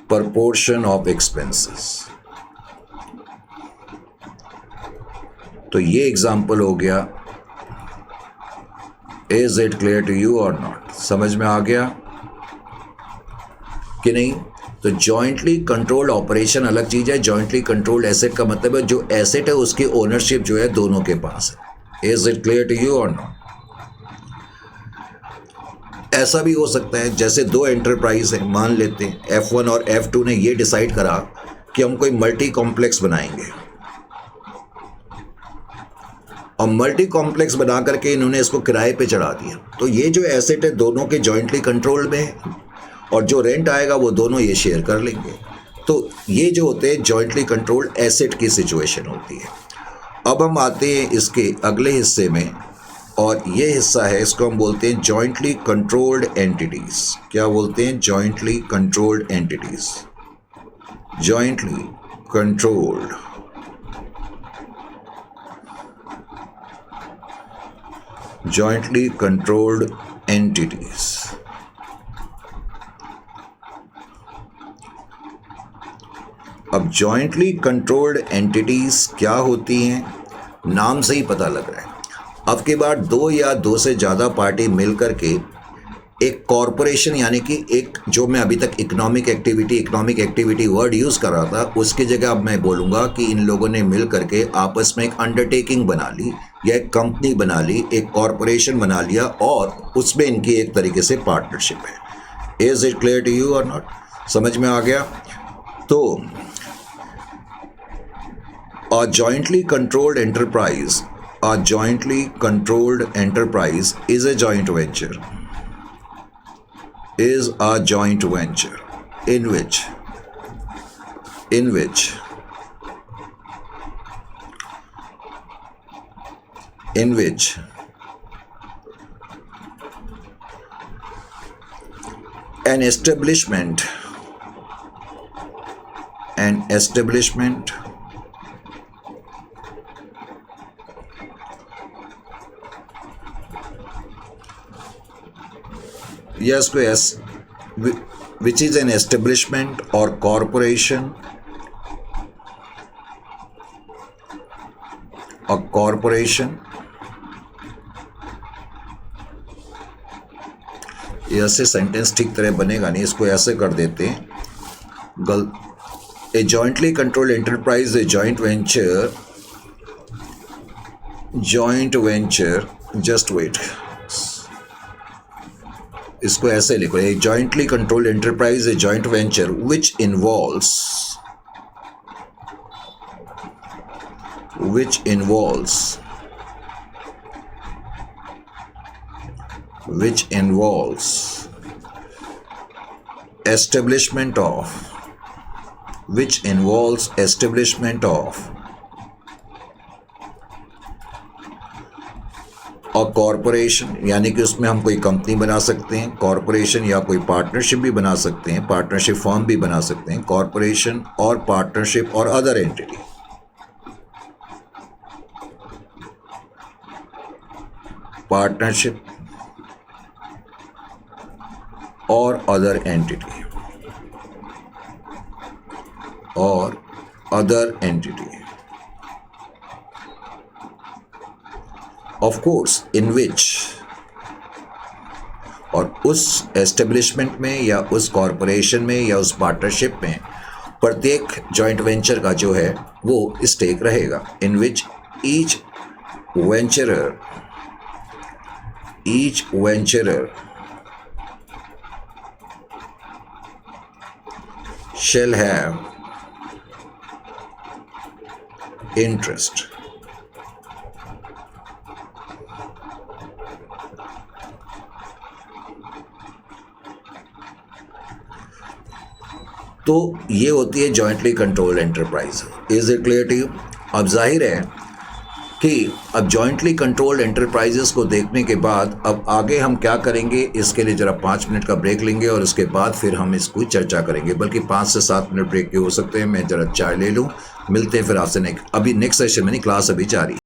proportion of expenses। तो ये एग्जाम्पल हो गया। Is it clear to you और नॉट? समझ में आ गया कि नहीं? तो जॉइंटली कंट्रोल्ड ऑपरेशन अलग चीज है, जॉइंटली कंट्रोल्ड एसेट का मतलब है जो एसेट है उसकी ओनरशिप जो है दोनों के पास है। Is it clear to you और नॉट? ऐसा भी हो सकता है जैसे दो एंटरप्राइज है, मान लेते हैं F1 और F2 ने ये डिसाइड करा कि हम कोई मल्टी कॉम्प्लेक्स बनाएंगे और मल्टी कॉम्प्लेक्स बना करके इन्होंने इसको किराए पे चढ़ा दिया। तो ये जो एसेट है दोनों के जॉइंटली कंट्रोल में है और जो रेंट आएगा वो दोनों ये शेयर कर लेंगे। तो ये जो होते हैं जॉइंटली कंट्रोल्ड एसेट की सिचुएशन होती है। अब हम आते हैं इसके अगले हिस्से में और ये हिस्सा है, इसको हम बोलते हैं जॉइंटली कंट्रोल्ड एंटिटीज। क्या बोलते हैं? Jointly controlled entities. Jointly controlled entities। अब जॉइंटली कंट्रोल्ड एंटिटीज क्या होती हैं? नाम से ही पता लग रहा है। अब के बाद दो या दो से ज़्यादा पार्टी मिलकर के एक कॉरपोरेशन, यानी कि एक, जो मैं अभी तक इकोनॉमिक एक्टिविटी वर्ड यूज़ कर रहा था उसकी जगह अब मैं बोलूँगा कि इन लोगों ने मिल करके आपस में एक अंडरटेकिंग बना ली या एक कंपनी बना ली, एक कॉरपोरेशन बना लिया और उसमें इनकी एक तरीके से पार्टनरशिप है। Is it clear to you और नॉट? समझ में आ गया? तो a jointly controlled enterprise is a joint venture, in which an establishment या इसको as which is an establishment और कॉरपोरेशन, अ कॉरपोरेशन, ऐसे सेंटेंस ठीक तरह बनेगा नहीं, इसको ऐसे कर देते हैं a jointly controlled enterprise, a joint venture, just wait, इसको ऐसे लिखो, a jointly controlled enterprise, a joint venture which involves establishment of which involves establishment of a corporation, यानी कि उसमें हम कोई कंपनी बना सकते हैं कॉरपोरेशन, या कोई पार्टनरशिप भी बना सकते हैं, पार्टनरशिप फर्म भी बना सकते हैं, कॉरपोरेशन और पार्टनरशिप और अदर एंटिटी, पार्टनरशिप और other entity, of course in which, और उस एस्टेब्लिशमेंट में या उस कॉरपोरेशन में या उस पार्टनरशिप में प्रत्येक जॉइंट वेंचर का जो है वो स्टेक रहेगा, in which each venturer shall have interest. तो ये होती है jointly controlled enterprise. Is it clear to you? अब जाहिर है कि अब जॉइंटली कंट्रोल्ड एंटरप्राइजेस को देखने के बाद अब आगे हम क्या करेंगे, इसके लिए ज़रा 5 मिनट का ब्रेक लेंगे और उसके बाद फिर हम इसको चर्चा करेंगे, बल्कि 5 से 7 मिनट ब्रेक के हो सकते हैं। मैं ज़रा चाय ले लूँ, मिलते हैं फिर आपसे अभी नेक्स्ट सेशन में, नहीं क्लास अभी जारी।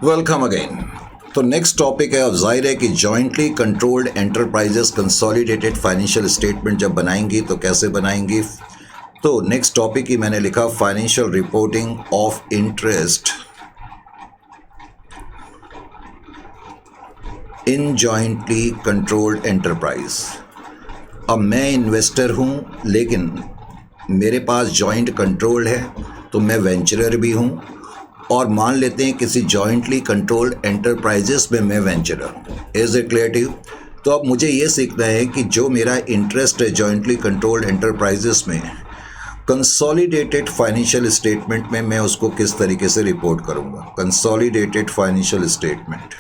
Welcome again. तो नेक्स्ट टॉपिक है, अब जाहिर है कि jointly controlled enterprises consolidated financial statement जब बनाएंगी तो कैसे बनाएंगी। तो नेक्स्ट टॉपिक ही मैंने लिखा financial reporting of interest in jointly controlled enterprise. अब मैं इन्वेस्टर हूँ लेकिन मेरे पास जॉइंट कंट्रोल है, तो मैं वेंचरर भी हूँ, और मान लेते हैं किसी जॉइंटली कंट्रोल्ड एंटरप्राइजेस में मैं वेंचरर हूँ। Is it clear to you? तो अब मुझे ये सीखना है कि जो मेरा इंटरेस्ट है जॉइंटली कंट्रोल्ड एंटरप्राइजेस में, कंसोलिडेटेड फाइनेंशियल स्टेटमेंट में मैं उसको किस तरीके से रिपोर्ट करूँगा। Consolidated financial statement,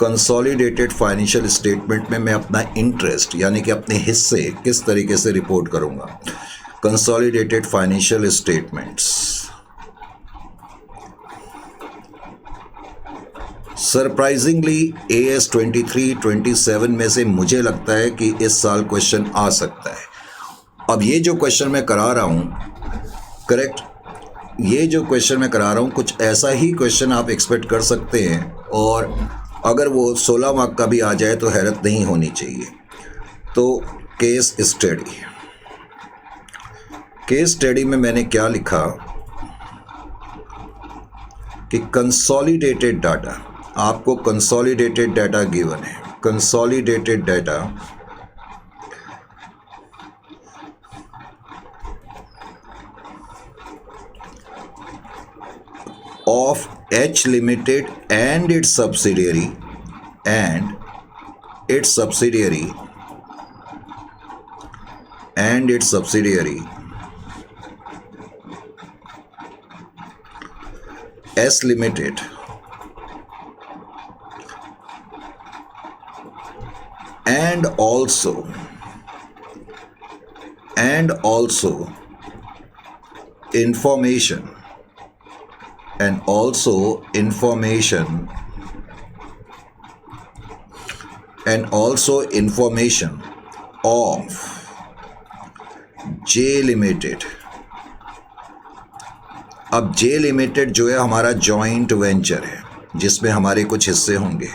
consolidated financial statement में मैं अपना इंटरेस्ट यानी कि अपने हिस्से किस तरीके से रिपोर्ट करूँगा। Consolidated financial statements, surprisingly AS 23-27 में से मुझे लगता है कि इस साल क्वेश्चन आ सकता है। अब ये जो क्वेश्चन मैं करा रहा हूँ, करेक्ट, ये जो क्वेश्चन मैं करा रहा हूँ कुछ ऐसा ही क्वेश्चन आप एक्सपेक्ट कर सकते हैं, और अगर वो 16 मार्क का भी आ जाए तो हैरत नहीं होनी चाहिए। तो केस स्टडी, केस स्टडी में मैंने क्या लिखा कि कंसोलिडेटेड डाटा, आपको कंसोलिडेटेड डाटा गिवन है, consolidated data of H Limited and its subsidiary S Limited and also information of J Limited। अब J Limited जो है हमारा जॉइंट वेंचर है जिसमें हमारे कुछ हिस्से होंगे,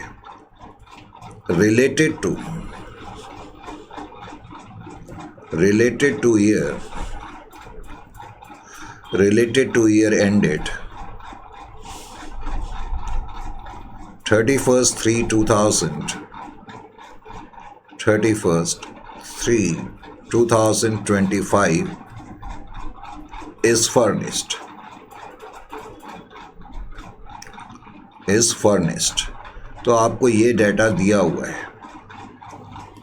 related to year ended 31/3/2025 is furnished। तो आपको ये डाटा दिया हुआ है।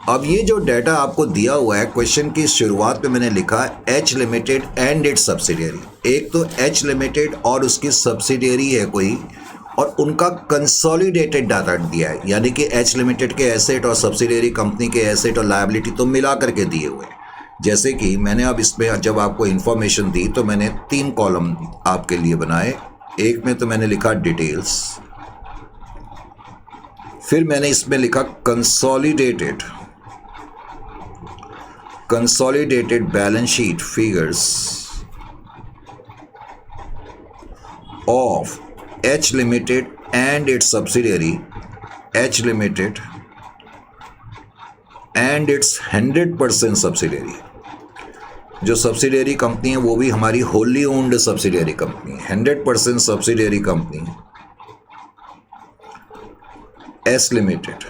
अब ये जो डाटा आपको दिया हुआ है, क्वेश्चन की शुरुआत में मैंने लिखा H limited and it's subsidiary. एक तो H लिमिटेड और उसकी सब्सिडियरी है कोई, और उनका कंसोलिडेटेड डाटा दिया है, यानी कि H लिमिटेड के एसेट और सब्सिडियरी कंपनी के एसेट और लायबिलिटी तो मिला करके दिए हुए हैं। जैसे कि मैंने अब इसमें जब आपको इन्फॉर्मेशन दी तो मैंने 3 कॉलम आपके लिए बनाए। एक में तो मैंने लिखा डिटेल्स, फिर मैंने इसमें लिखा consolidated balance sheet figures of H limited and it's subsidiary, H limited and it's 100% subsidiary. जो सब्सिडियरी कंपनी है वो भी हमारी होली ओन्ड सब्सिडियरी कंपनी है, 100% सब्सिडियरी कंपनी S लिमिटेड।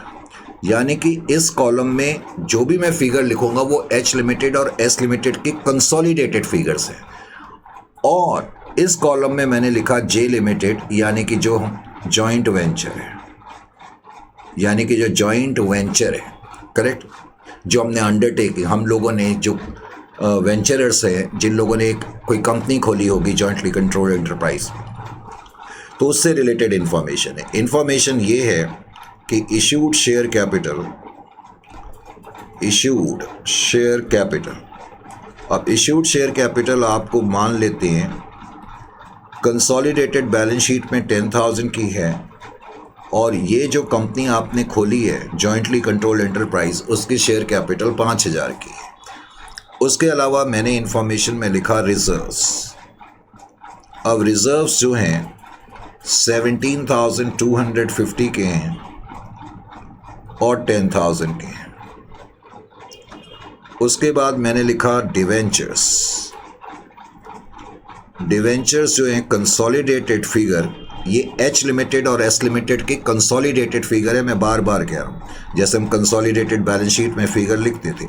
यानी कि इस कॉलम में जो भी मैं फिगर लिखूंगा वो H लिमिटेड और S लिमिटेड की कंसोलिडेटेड फिगर्स हैं, और इस कॉलम में मैंने लिखा J लिमिटेड, यानी कि जो जॉइंट वेंचर है, यानी कि जो जॉइंट वेंचर है, करेक्ट, जो हमने अंडरटेकिंग, हम लोगों ने जो वेंचरर्स हैं जिन लोगों ने कोई कंपनी खोली होगी जॉइंटली कंट्रोल्ड एंटरप्राइज, तो उससे रिलेटेड इंफॉर्मेशन है। इंफॉर्मेशन ये है कि इशूड शेयर कैपिटल। अब इशूड शेयर कैपिटल आपको मान लेते हैं कंसोलिडेटेड बैलेंस शीट में 10,000 की है, और ये जो कंपनी आपने खोली है जॉइंटली कंट्रोल्ड एंटरप्राइज, उसकी शेयर कैपिटल 5,000 की है। उसके अलावा मैंने इंफॉर्मेशन में लिखा रिजर्व्स। अब रिजर्व्स जो हैं 17,250 के हैं और 10,000 के हैं। उसके बाद मैंने लिखा डिवेंचर्स। डिवेंचर्स जो हैं कंसोलिडेटेड फिगर, ये एच लिमिटेड और एस लिमिटेड की कंसोलिडेटेड फिगर है। मैं बार बार कह रहा हूँ, जैसे हम कंसोलिडेटेड बैलेंस शीट में फिगर लिखते थे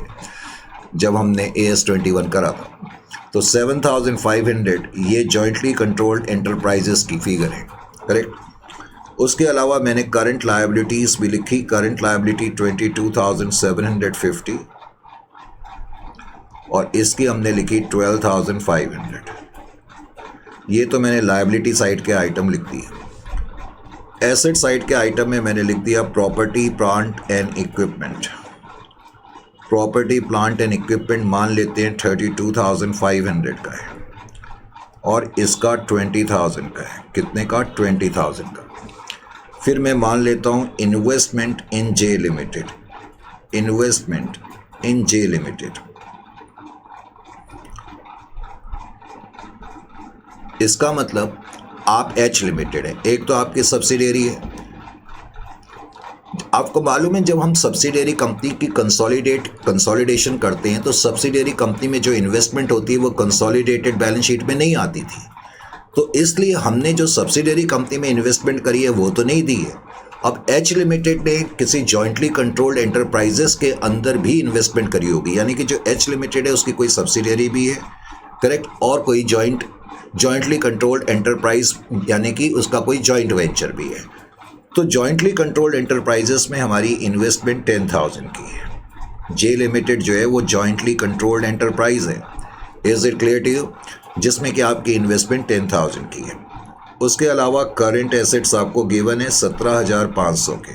जब हमने AS21 करा था, तो 7,500 ये जॉइंटली कंट्रोल्ड एंटरप्राइजेस की फिगर है, करेक्ट। उसके अलावा मैंने करंट लायबिलिटीज़ भी लिखी। करंट लायबिलिटी 22,750 और इसकी हमने लिखी 12,500। ये तो मैंने लायबिलिटी साइड के आइटम लिख दिए। एसेट साइड के आइटम में मैंने लिख दिया property plant and equipment. Property plant and equipment मान लेते हैं 32,500 का है और इसका 20,000 का है। कितने का? 20,000 का। फिर मैं मान लेता हूँ इन्वेस्टमेंट इन जे लिमिटेड। इन्वेस्टमेंट इन जे लिमिटेड, इसका मतलब आप एच लिमिटेड है, एक तो आपकी सब्सिडियरी है। आपको मालूम है जब हम सब्सिडियरी कंपनी की कंसोलिडेशन करते हैं तो सब्सिडियरी कंपनी में जो इन्वेस्टमेंट होती है वो कंसोलिडेटेड बैलेंस शीट में नहीं आती थी, तो इसलिए हमने जो सब्सिडियरी कंपनी में इन्वेस्टमेंट करी है वो तो नहीं दी है। अब एच लिमिटेड ने किसी जॉइंटली कंट्रोल्ड एंटरप्राइजेस के अंदर भी इन्वेस्टमेंट करी होगी, यानी कि जो एच लिमिटेड है उसकी कोई सब्सिडियरी भी है, करेक्ट, और कोई जॉइंटली कंट्रोल्ड एंटरप्राइज यानी कि उसका कोई जॉइंट वेंचर भी है। तो जॉइंटली कंट्रोल्ड एंटरप्राइजेस में हमारी इन्वेस्टमेंट 10,000 की है। जे लिमिटेड जो है वो जॉइंटली कंट्रोल्ड एंटरप्राइज है। Is it clear to you? जिसमें कि आपकी इन्वेस्टमेंट 10,000 की है। उसके अलावा करंट एसेट्स आपको गिवन है 17,500 के,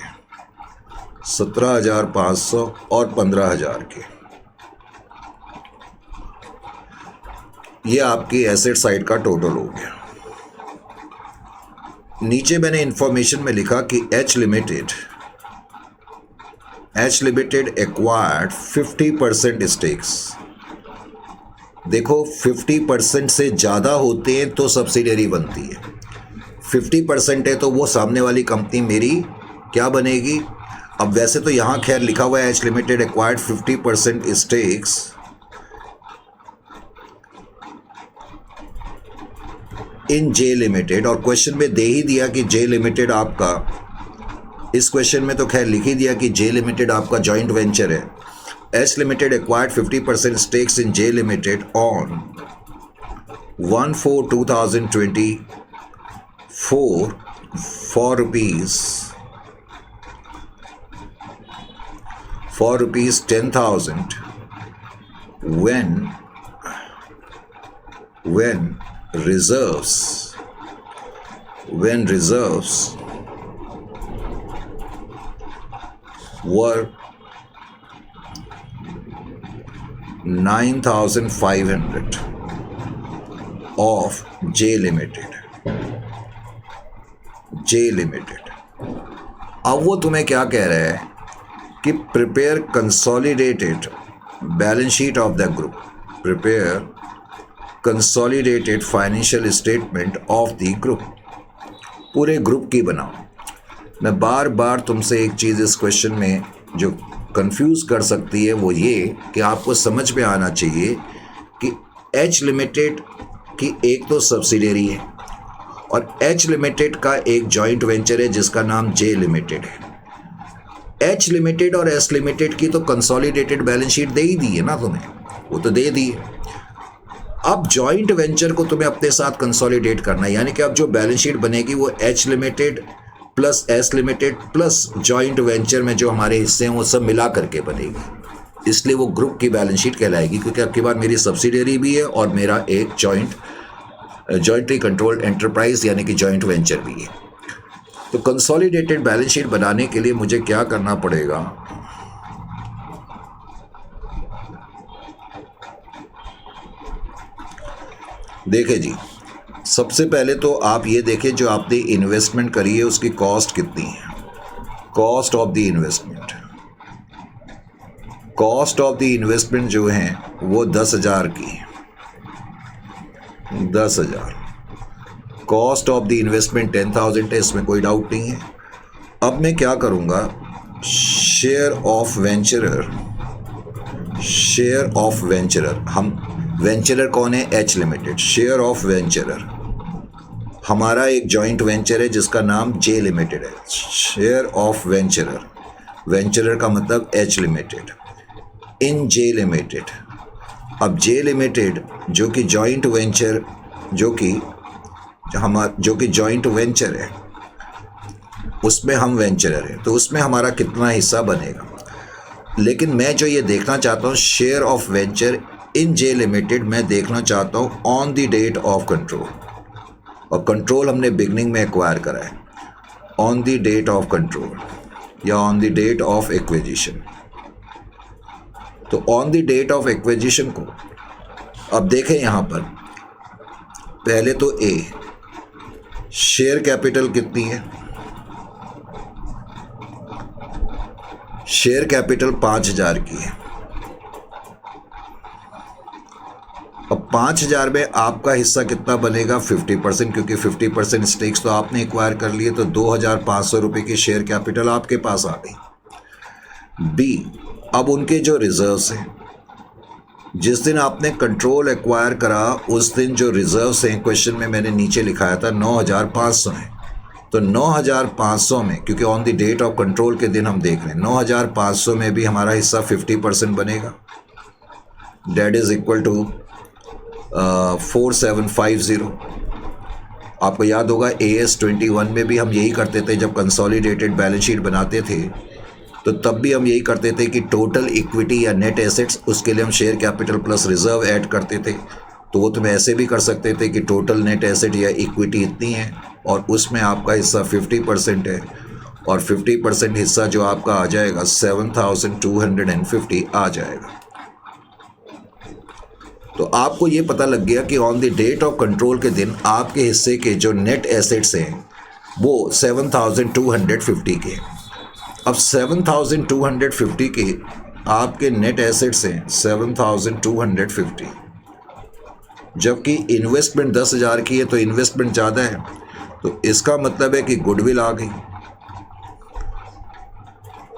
17,500 और 15,000 के। ये आपकी एसेट साइड का टोटल हो गया। नीचे मैंने इंफॉर्मेशन में लिखा कि एच लिमिटेड एक्वायर्ड 50% स्टेक्स। देखो 50% से ज़्यादा होते हैं तो सब्सिडियरी बनती है। 50% है तो वो सामने वाली कंपनी मेरी क्या बनेगी? अब वैसे तो यहाँ खैर लिखा हुआ है एच लिमिटेड एक्वायर्ड 50% स्टेक्स इन जे लिमिटेड, और क्वेश्चन में दे ही दिया कि जे लिमिटेड आपका, इस क्वेश्चन में तो खैर लिख ही दिया कि जे लिमिटेड आपका जॉइंट वेंचर है। H limited acquired 50% stakes in J limited on 1/4/2024 for rupees 10,000 when reserves were 9,500 of J Limited। अब वो तुम्हें क्या कह रहा है कि prepare consolidated balance sheet of the group, prepare consolidated financial statement of the group, पूरे ग्रुप की बनाओ। मैं बार बार तुमसे एक चीज़ इस क्वेश्चन में जो कंफ्यूज कर सकती है वो ये कि आपको समझ में आना चाहिए कि एच लिमिटेड की एक तो सब्सिडियरी है और एच लिमिटेड का एक जॉइंट वेंचर है जिसका नाम जे लिमिटेड है। एच लिमिटेड और एस लिमिटेड की तो कंसोलिडेटेड बैलेंस शीट दे ही दी है ना तुम्हें, वो तो दे दी है। अब जॉइंट वेंचर को तुम्हें अपने साथ कंसोलिडेट करना है, यानी कि अब जो बैलेंस शीट बनेगी वो H limited plus S limited plus joint venture में जो हमारे हिस्से हैं वो सब मिला करके बनेगी। इसलिए वो ग्रुप की बैलेंस शीट कहलाएगी, क्योंकि अब की बार मेरी सब्सिडियरी भी है और मेरा एक जॉइंटली कंट्रोल्ड एंटरप्राइज यानी कि जॉइंट वेंचर भी है। तो कंसोलिडेटेड बैलेंस शीट बनाने के लिए मुझे क्या करना पड़ेगा? देखिए जी, सबसे पहले तो आप ये देखें जो आपने इन्वेस्टमेंट करी है उसकी कॉस्ट कितनी है। Cost of the investment, cost of the investment जो है वो 10,000 की है, 10,000। कॉस्ट ऑफ द इन्वेस्टमेंट 10,000 है, इसमें कोई डाउट नहीं है। अब मैं क्या करूँगा, शेयर ऑफ वेंचरर, शेयर ऑफ वेंचरर, हम वेंचरर कौन है, एच लिमिटेड, शेयर ऑफ वेंचरर हमारा एक जॉइंट वेंचर है जिसका नाम जे लिमिटेड है। शेयर ऑफ वेंचरर, वेंचरर का मतलब एच लिमिटेड, इन जे लिमिटेड। अब जे लिमिटेड जो कि जॉइंट वेंचर, जो कि जॉइंट वेंचर है, उसमें हम वेंचरर हैं, तो उसमें हमारा कितना हिस्सा बनेगा। लेकिन मैं जो ये देखना चाहता हूँ, share of venture in J limited, मैं देखना चाहता हूँ on the date of control, और कंट्रोल हमने बिगनिंग में एक्वायर करा है, on the date of control या on the date of acquisition. तो on the date of acquisition को अब देखें, यहाँ पर पहले तो ए, शेयर कैपिटल कितनी है, शेयर कैपिटल 5,000 की है। अब 5,000 में आपका हिस्सा कितना बनेगा, 50%, क्योंकि 50% स्टेक्स तो आपने एक्वायर कर लिए, तो 2,500 रुपये की शेयर कैपिटल आपके पास आ गई। बी, अब उनके जो रिजर्व्स हैं, जिस दिन आपने कंट्रोल एक्वायर करा उस दिन जो रिजर्व्स हैं, क्वेश्चन में मैंने नीचे लिखाया था 9,500 हैं, तो 9,500 में, क्योंकि on the date of control के दिन हम देख रहे हैं, 9,500 में भी हमारा हिस्सा 50% बनेगा, डेट इज इक्वल टू 4750। आपको याद होगा AS 21 में भी हम यही करते थे, जब कंसोलिडेटेड बैलेंस शीट बनाते थे तो तब भी हम यही करते थे कि टोटल इक्विटी या नेट एसेट्स, उसके लिए हम share capital plus reserve add करते थे। तो वो तुम ऐसे भी कर सकते थे कि टोटल नेट एसेट या इक्विटी इतनी है और उसमें आपका हिस्सा 50% है, और 50% हिस्सा जो आपका आ जाएगा 7,250 आ जाएगा। तो आपको ये पता लग गया कि on the date of control के दिन आपके हिस्से के जो नेट एसेट्स हैं वो 7,250 के हैं। अब 7,250 के आपके नेट एसेट्स हैं 7,250, जबकि इन्वेस्टमेंट 10,000 की है, तो इन्वेस्टमेंट ज़्यादा है, तो इसका मतलब है कि गुडविल आ गई।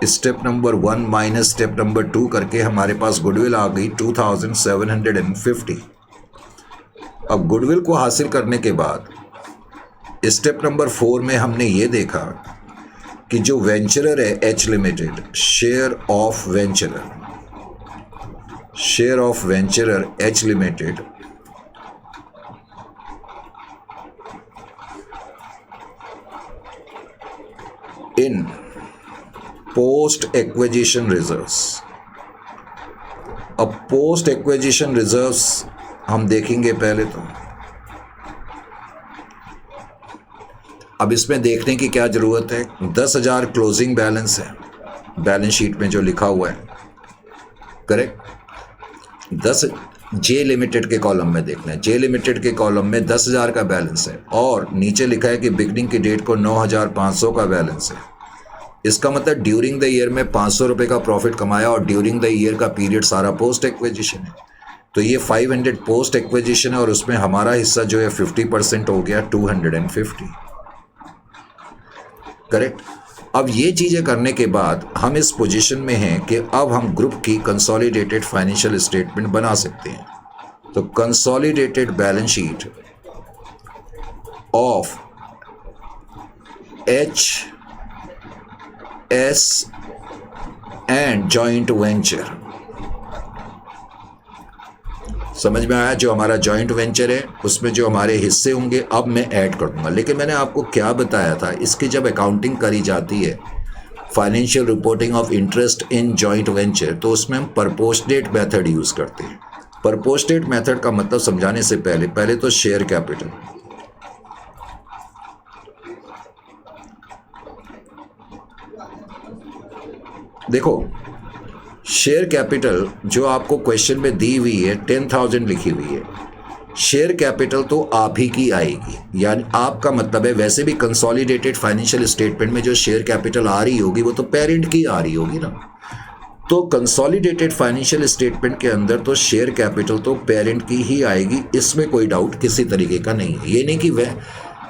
Step number 1 minus step number 2 करके हमारे पास गुडविल आ गई 2,750। अब गुडविल को हासिल करने के बाद स्टेप नंबर 4 में हमने ये देखा कि जो वेंचरर है H limited, share of वेंचरर, share of वेंचरर H limited in post acquisition reserves. अब पोस्ट एक्विजिशन रिजर्व्स हम देखेंगे पहले तो। अब इसमें देखने की क्या ज़रूरत है, 10,000 क्लोजिंग बैलेंस है बैलेंस शीट में जो लिखा हुआ है, करेक्ट। 10 जे लिमिटेड के कॉलम में देखना है, जे लिमिटेड के कॉलम में 10,000 का बैलेंस है और नीचे लिखा है कि बिगनिंग की डेट को 9,500 का बैलेंस है। इसका मतलब ड्यूरिंग द ईयर में 500 रुपये का प्रॉफिट कमाया और ड्यूरिंग द ईयर का पीरियड सारा पोस्ट एक्विजिशन है, तो ये 500 पोस्ट एक्विजिशन है और उसमें हमारा हिस्सा जो है 50% हो गया 250, करेक्ट। अब ये चीज़ें करने के बाद हम इस पोजीशन में हैं कि अब हम ग्रुप की कंसोलिडेटेड फाइनेंशियल स्टेटमेंट बना सकते हैं। तो consolidated balance sheet of HS and joint venture, समझ में आया। जो हमारा जॉइंट वेंचर है उसमें जो हमारे हिस्से होंगे अब मैं ऐड कर दूंगा। लेकिन मैंने आपको क्या बताया था, इसकी जब अकाउंटिंग करी जाती है, financial reporting of interest in joint venture, तो उसमें हम प्रपोर्शनेट मेथड यूज़ करते हैं। प्रपोर्शनेट मेथड का मतलब समझाने से पहले तो शेयर कैपिटल, देखो शेयर कैपिटल जो आपको क्वेश्चन में दी हुई है 10,000 लिखी हुई है, शेयर कैपिटल तो आप ही की आएगी, यानी आपका मतलब है वैसे भी कंसोलिडेटेड फाइनेंशियल स्टेटमेंट में जो शेयर कैपिटल आ रही होगी वो तो पेरेंट की आ रही होगी ना। तो कंसोलिडेटेड फाइनेंशियल स्टेटमेंट के अंदर तो शेयर कैपिटल तो पेरेंट की ही आएगी, इसमें कोई डाउट किसी तरीके का नहीं है। ये नहीं कि वह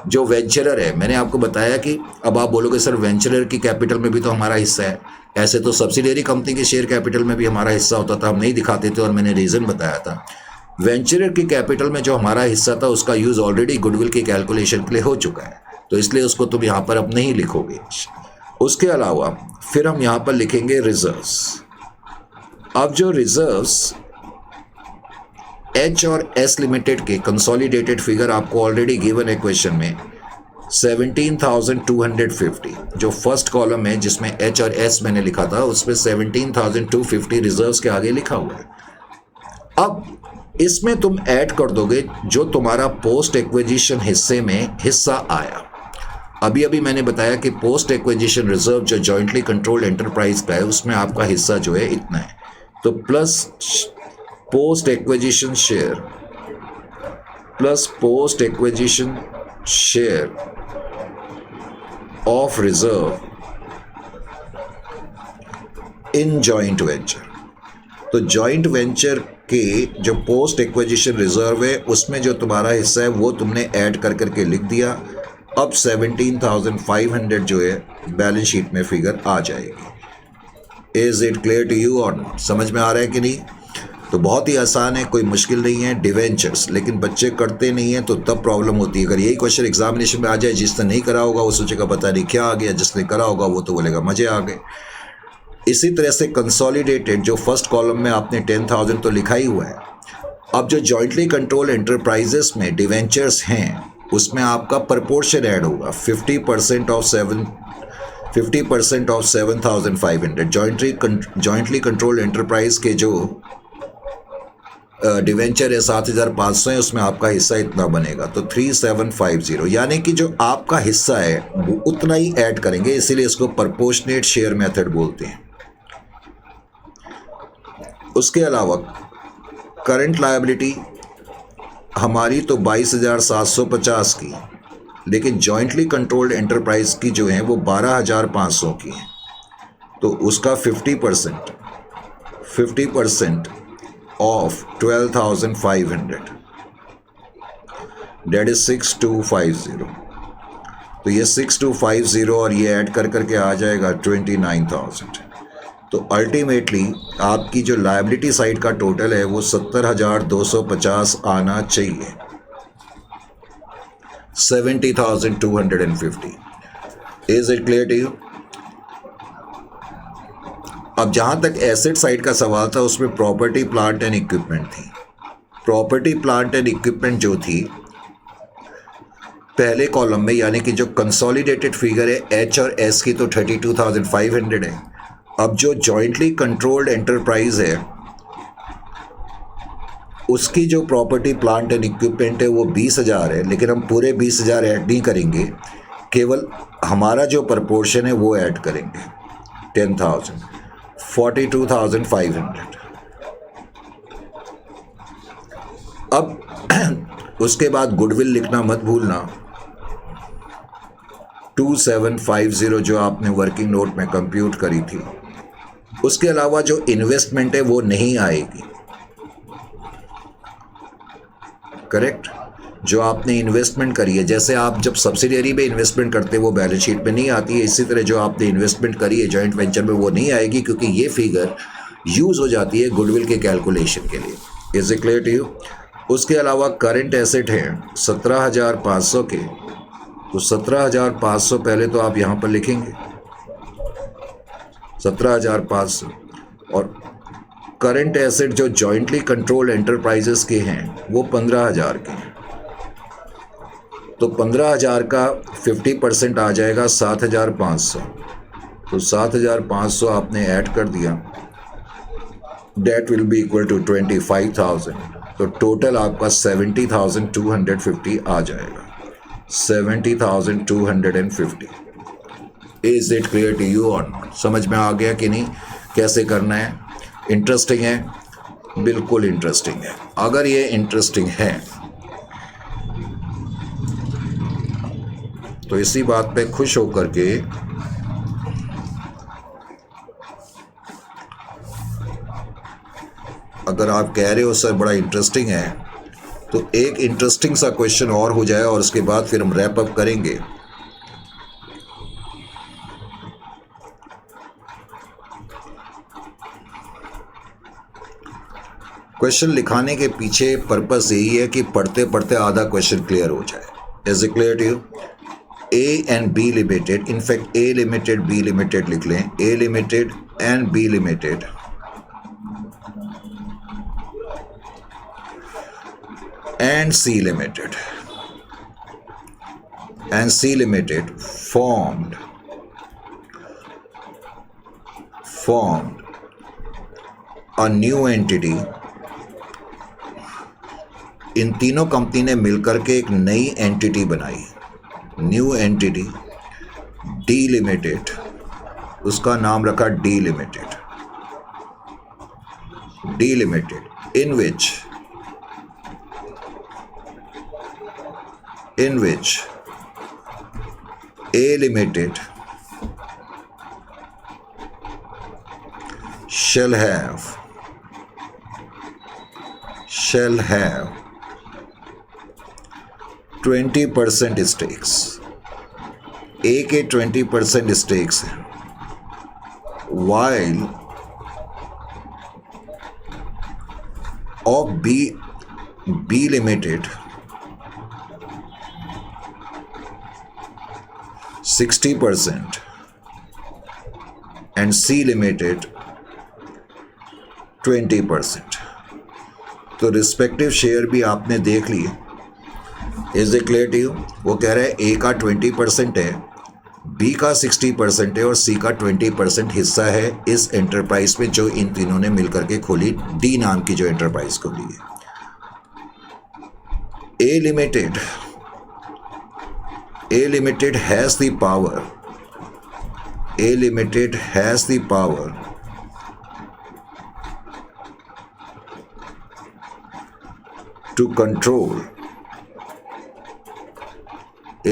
जो वेंचरर है, मैंने आपको बताया कि अब आप बोलोगे सर वेंचरर की कैपिटल में भी तो हमारा हिस्सा है। ऐसे तो सब्सिडियरी कंपनी के शेयर कैपिटल में भी हमारा हिस्सा होता था, हम नहीं दिखाते थे और मैंने रीज़न बताया था। वेंचरर की कैपिटल में जो हमारा हिस्सा था उसका यूज़ ऑलरेडी गुडविल की कैलकुलेशन के लिए हो चुका है, तो इसलिए उसको तुम यहाँ पर अब नहीं लिखोगे। उसके अलावा फिर हम यहाँ पर लिखेंगे रिजर्व्स। अब जो रिजर्व्स एच और एस लिमिटेड के कंसोलिडेटेड फिगर आपको ऑलरेडी गिवन है क्वेश्चन में 17,250, जो फर्स्ट कॉलम है जिसमें एच और एस मैंने लिखा था उसमें 17,250 रिजर्व्स के आगे लिखा हुआ है। अब इसमें तुम ऐड कर दोगे जो तुम्हारा पोस्ट एक्विजिशन हिस्से में हिस्सा आया। अभी अभी मैंने बताया कि पोस्ट एक्विजिशन रिजर्व जो जॉइंटली कंट्रोल्ड एंटरप्राइज का है उसमें आपका हिस्सा जो है इतना है, तो plus post acquisition share plus post acquisition share of reserve in joint venture. तो जॉइंट वेंचर के जो पोस्ट एक्विजिशन रिजर्व है उसमें जो तुम्हारा हिस्सा है वो तुमने ऐड कर करके लिख दिया। अब 17,500 जो है बैलेंस शीट में फिगर आ जाएगी। Is it clear to you और नॉट? समझ में आ रहा है कि नहीं? तो बहुत ही आसान है, कोई मुश्किल नहीं है। डिवेंचर्स लेकिन बच्चे करते नहीं हैं तो तब प्रॉब्लम होती है। अगर यही क्वेश्चन एग्जामिनेशन में आ जाए, जिसने नहीं करा होगा वो सोचेगा पता नहीं क्या आ गया, जिसने करा होगा वो तो बोलेगा मजे आ गए। इसी तरह से कंसोलिडेटेड जो फर्स्ट कॉलम में आपने 10,000 तो लिखा ही हुआ है। अब जो जॉइंटली कंट्रोल एंटरप्राइजेस में डिवेंचर्स हैं उसमें आपका प्रपोर्शन ऐड होगा 50% ऑफ 7,500। जॉइंटली कंट्रोल एंटरप्राइज के जो डिवेंचर है 7,500 है, उसमें आपका हिस्सा इतना बनेगा, तो 3,750, यानी कि जो आपका हिस्सा है वो उतना ही ऐड करेंगे, इसीलिए इसको प्रपोर्शनेट शेयर मेथड बोलते हैं। उसके अलावा करंट लायबिलिटी हमारी तो 22,750 की, लेकिन जॉइंटली कंट्रोल्ड एंटरप्राइज की जो है वो 12,500 की है, तो उसका 50% ऑफ 12,500 डेट इज 6,250। तो ये 6,250 और ये ऐड कर करके आ जाएगा 29,000। तो अल्टीमेटली आपकी जो लायबिलिटी साइड का टोटल है वो 70,250 आना चाहिए, 70,250। Is it clear to you? अब जहाँ तक एसेट साइड का सवाल था उसमें प्रॉपर्टी प्लांट एंड इक्विपमेंट थी। प्रॉपर्टी प्लांट एंड इक्विपमेंट जो थी पहले कॉलम में, यानी कि जो कंसोलिडेटेड फिगर है एच और एस की, तो 32,500 है। अब जो जॉइंटली कंट्रोल्ड एंटरप्राइज है उसकी जो प्रॉपर्टी प्लांट एंड इक्विपमेंट है वो 20,000 है, लेकिन हम पूरे 20,000 ऐड नहीं करेंगे, केवल हमारा जो प्रपोर्शन है वो ऐड करेंगे 10,000, 42,500। अब उसके बाद गुडविल लिखना मत भूलना, 2750 जो आपने वर्किंग नोट में कंप्यूट करी थी। उसके अलावा जो इन्वेस्टमेंट है वो नहीं आएगी, करेक्ट? जो आपने इन्वेस्टमेंट करी है, जैसे आप जब सब्सिडियरी में इन्वेस्टमेंट करते हैं वो बैलेंस शीट में नहीं आती है, इसी तरह जो आपने इन्वेस्टमेंट करी है जॉइंट वेंचर में वो नहीं आएगी, क्योंकि ये फिगर यूज़ हो जाती है गुडविल के कैलकुलेशन के लिए। Is it clear to you? उसके अलावा करंट एसेट हैं 17,500 के, तो 17,500 पहले तो आप यहाँ पर लिखेंगे 17,500, और करंट एसेट जो जॉइंटली कंट्रोल्ड एंटरप्राइजेस के हैं वो 15,000 के हैं, तो 15,000 का 50% आ जाएगा 7,500, तो 7,500 आपने ऐड कर दिया, debt will be equal to 25,000, तो टोटल आपका 70,250 आ जाएगा, 70,250। Is it clear to you और नॉट? समझ में आ गया कि नहीं? कैसे करना है? इंटरेस्टिंग है? बिल्कुल इंटरेस्टिंग है। अगर ये इंटरेस्टिंग है तो इसी बात पे खुश होकर के अगर आप कह रहे हो सर बड़ा इंटरेस्टिंग है, तो एक इंटरेस्टिंग सा क्वेश्चन और हो जाए और उसके बाद फिर हम रैप अप करेंगे। क्वेश्चन लिखाने के पीछे पर्पस यही है कि पढ़ते पढ़ते आधा क्वेश्चन क्लियर हो जाए। Is it clear to you? A and B limited, in fact A limited B limited लिख लें, A limited and B limited and C Limited formed a new entity। इन तीनों कंपनी ने मिलकर के एक नई एंटिटी बनाई, न्यू एंटिटी डी लिमिटेड, उसका नाम रखा D limited, in which A Limited shall have 20% stakes। A के 20% stakes हैं, while of B Limited 60% and C Limited 20%। तो रिस्पेक्टिव शेयर भी आपने देख लिए। Is it clear to you? वो कह रहा है ए का 20% है, बी का 60% है और सी का 20% हिस्सा है इस एंटरप्राइज में जो इन तीनों ने मिलकर के खोली, डी नाम की जो एंटरप्राइज खोली है। ए limited has the power, A Limited has the power to control,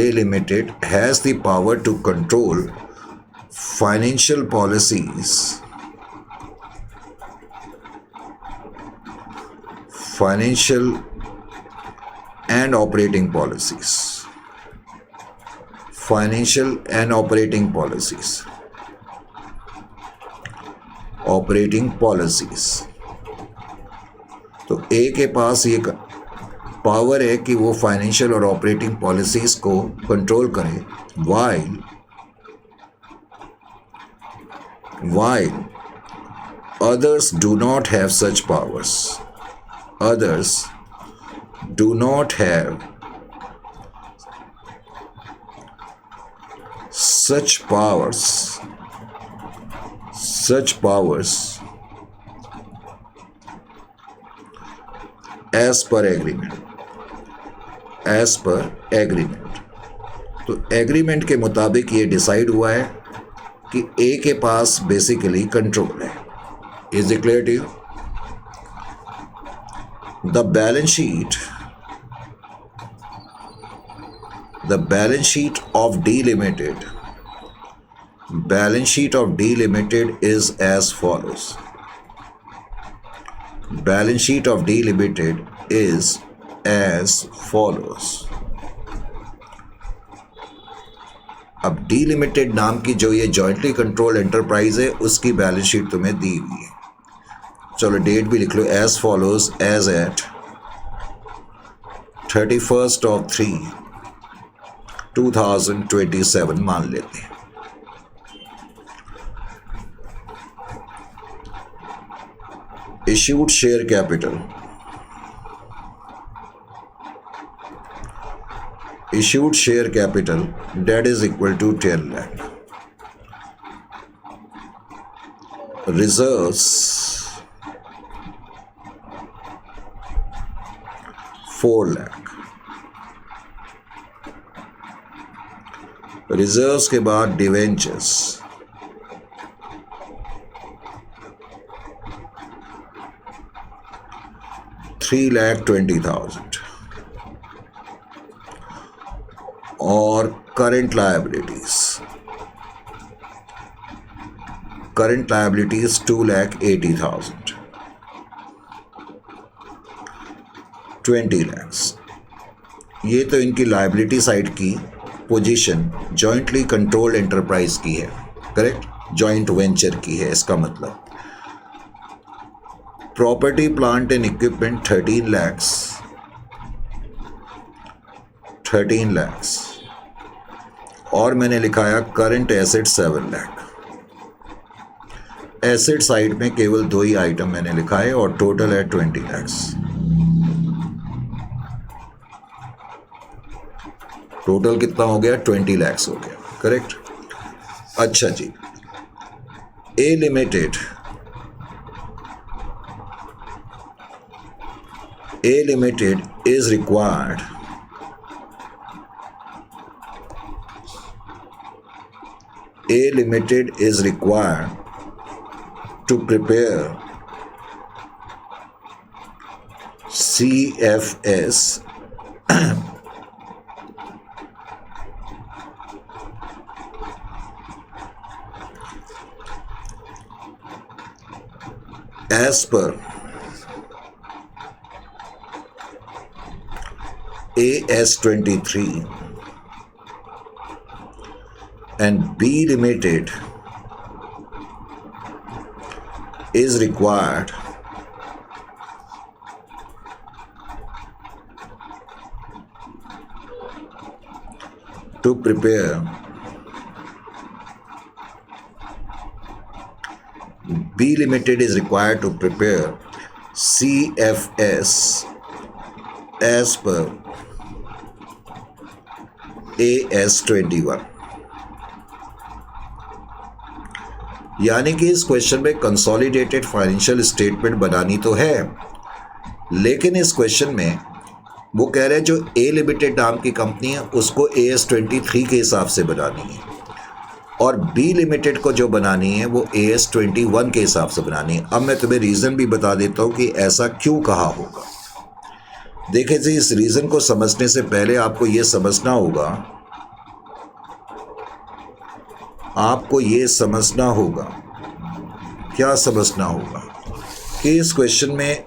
A Limited has the power to control financial policies, financial and operating policies, financial and operating policies. तो ए के पास ये पावर है कि वो फाइनेंशियल और operating policies को control करे, while others do not have such powers, others do not have such powers as per agreement। तो एग्रीमेंट के मुताबिक ये डिसाइड हुआ है कि ए के पास बेसिकली कंट्रोल है। Is it clear to you? The balance sheet of D Limited is as follows। Balance sheet of D Limited is as follows। अब D Limited नाम की जो ये जॉइंटली कंट्रोल एंटरप्राइज है उसकी बैलेंस शीट तुम्हें दी हुई है। चलो डेट भी लिख लो, as follows, as at 31st of 3/2027 मान लेते हैं। Issued share capital that is equal to 10 lakh। Reserves 4 lakh। Reserves के बाद डिवेंचर्स 3,20,000 और करंट लायबिलिटीज 2,80,000। 20 lakhs। ये तो इनकी लायबिलिटी साइड की पोजीशन जॉइंटली कंट्रोल्ड एंटरप्राइज की है, करेक्ट, जॉइंट वेंचर की है। इसका मतलब property plant and equipment 13 lakhs और मैंने लिखाया current asset 7 lakh. Asset side में केवल 2 ही आइटम मैंने लिखा है और टोटल है 20 lakhs। टोटल कितना हो गया? 20 lakhs हो गया, करेक्ट। अच्छा जी, A limited is required to prepare CFS as per AS23 and B Limited is required to prepare B Limited is required to prepare CFS as per AS21। यानी कि इस क्वेश्चन में कंसोलिडेटेड फाइनेंशियल स्टेटमेंट बनानी तो है, लेकिन इस question में वो कह रहे हैं जो ए लिमिटेड नाम की कंपनी है उसको AS23 के हिसाब से बनानी है और बी लिमिटेड को जो बनानी है वो AS21 के हिसाब से बनानी है। अब मैं तुम्हें रीज़न भी बता देता हूँ कि ऐसा क्यों कहा होगा। देखिए जी, इस रीज़न को समझने से पहले आपको ये समझना होगा, क्या समझना होगा कि इस क्वेश्चन में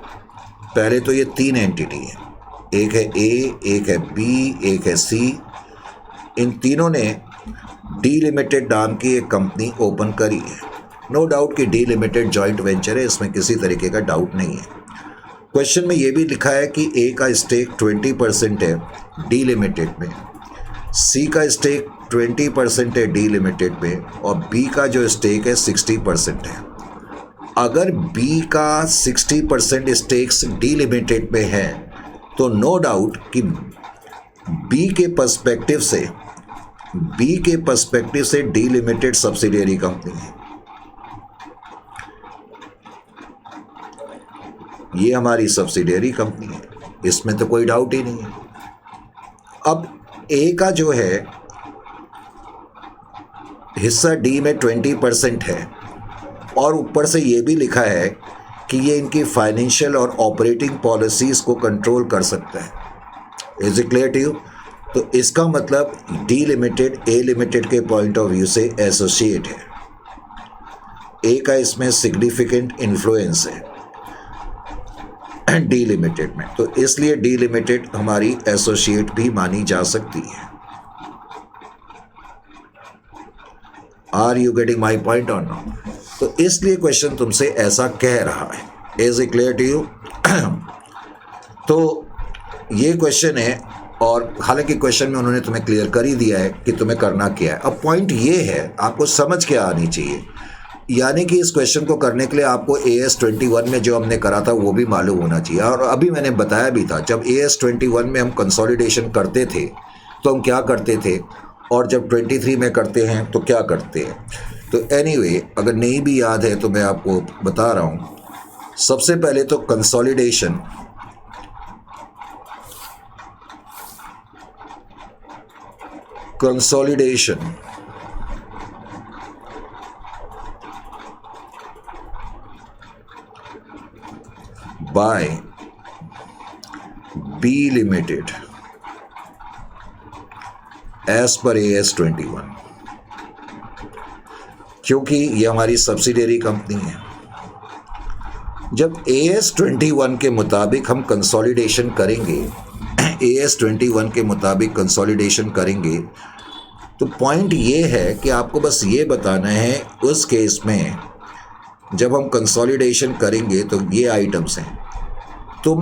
पहले तो ये 3 एंटिटी है, एक है ए, एक है बी, एक है सी। इन तीनों ने डी लिमिटेड नाम की एक कंपनी ओपन करी है। नो डाउट कि डी लिमिटेड जॉइंट वेंचर है, इसमें किसी तरीके का डाउट नहीं है। क्वेश्चन में ये भी लिखा है कि ए का स्टेक 20% है डी लिमिटेड में, सी का स्टेक 20% है डी लिमिटेड में और बी का जो स्टेक है 60% है। अगर बी का 60% स्टेक्स डी लिमिटेड में है तो नो डाउट कि बी के पर्सपेक्टिव से डी लिमिटेड सब्सिडियरी कंपनी है। ये हमारी सब्सिडियरी कंपनी है, इसमें तो कोई डाउट ही नहीं है। अब ए का जो है हिस्सा डी में 20% है और ऊपर से ये भी लिखा है कि ये इनकी फाइनेंशियल और ऑपरेटिंग पॉलिसीज को कंट्रोल कर सकता है। Is it clear to you? तो इसका मतलब डी लिमिटेड ए लिमिटेड के पॉइंट ऑफ व्यू से एसोसिएट है। ए का इसमें सिग्निफिकेंट इन्फ्लुएंस है डी लिमिटेड में, तो इसलिए डी लिमिटेड हमारी एसोसिएट भी मानी जा सकती है। Are you getting my point और नॉट? तो इसलिए क्वेश्चन तुमसे ऐसा कह रहा है। Is it clear to you? तो ये क्वेश्चन है और हालांकि क्वेश्चन में उन्होंने तुम्हें क्लियर कर ही दिया है कि तुम्हें करना क्या है। अब पॉइंट ये है, आपको समझ के आनी चाहिए, यानी कि इस क्वेश्चन को करने के लिए आपको AS21 में जो हमने करा था वो भी मालूम होना चाहिए। और अभी मैंने बताया भी था, जब AS21 में हम कंसोलिडेशन करते थे तो हम क्या करते थे और जब 23 में करते हैं तो क्या करते हैं। तो एनीवे, अगर नहीं भी याद है तो मैं आपको बता रहा हूँ। सबसे पहले तो consolidation by B Limited as per AS21, क्योंकि ये हमारी सब्सिडियरी कंपनी है जब AS21 के मुताबिक हम कंसोलिडेशन करेंगे, AS21 के मुताबिक कंसोलिडेशन करेंगे, तो पॉइंट ये है कि आपको बस ये बताना है उस केस में जब हम कंसोलिडेशन करेंगे तो ये आइटम्स हैं, तो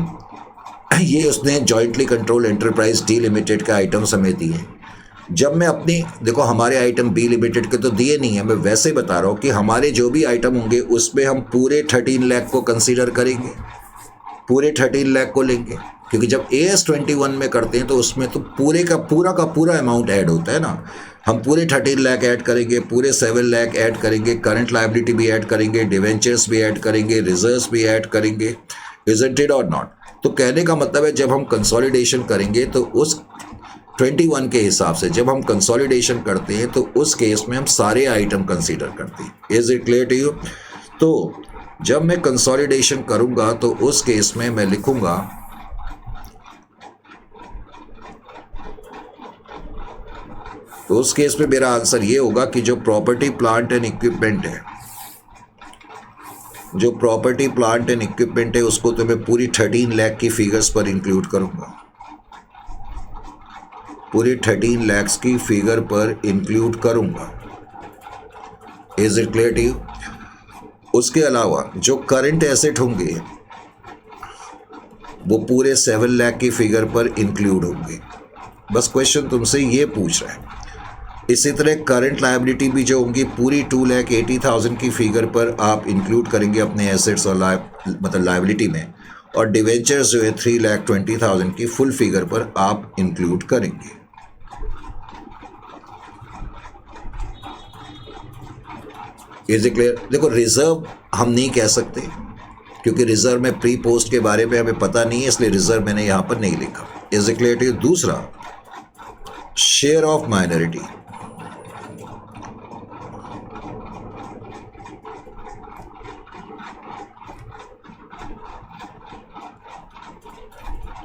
ये उसने jointly control enterprise D limited का आइटम्स हमें दिए। जब मैं अपनी, देखो हमारे आइटम बी लिमिटेड के तो दिए नहीं है, मैं वैसे बता रहा हूँ कि हमारे जो भी आइटम होंगे उसमें हम पूरे 13 लाख को कंसीडर करेंगे, पूरे 13 लाख को लेंगे, क्योंकि जब AS21 में करते हैं तो उसमें तो पूरे का पूरा अमाउंट ऐड होता है ना। हम पूरे 13 लाख ऐड करेंगे, पूरे 7 लाख ऐड करेंगे, करंट लायबिलिटी भी ऐड करेंगे, डिवेंचर्स भी ऐड करेंगे, रिजर्व्स भी ऐड करेंगे, इजंट इट और नॉट। तो कहने का मतलब है जब हम कंसोलिडेशन करेंगे तो उस 21 के हिसाब से जब हम कंसोलिडेशन करते हैं तो उस केस में हम सारे आइटम कंसीडर करते हैं। Is it clear to you? तो जब मैं कंसोलिडेशन करूंगा तो उस केस में मैं लिखूंगा तो उस केस में मेरा आंसर ये होगा कि जो प्रॉपर्टी प्लांट एंड इक्विपमेंट है, जो प्रॉपर्टी प्लांट एंड इक्विपमेंट है उसको तो मैं पूरी 13 लाख की फिगर्स पर इंक्लूड करूंगा, पूरी 13 लाख की फिगर पर इंक्लूड करूंगा। Is it clear to you? उसके अलावा जो करंट एसेट होंगे वो पूरे 7 लाख की फिगर पर इंक्लूड होंगे। बस क्वेश्चन तुमसे ये पूछ रहा है। इसी तरह करंट लायबिलिटी भी जो होंगी पूरी 2,80,000 की फिगर पर आप इंक्लूड करेंगे अपने एसेट्स और मतलब लायबिलिटी में, और डिवेंचर्स जो है 3,20,000 की फुल फिगर पर आप इंक्लूड करेंगे। Is it clear? देखो रिजर्व हम नहीं कह सकते क्योंकि रिजर्व में प्री पोस्ट के बारे में हमें पता नहीं है, इसलिए रिजर्व मैंने यहां पर नहीं लिखा। Is it clear to you? दूसरा, share of minority.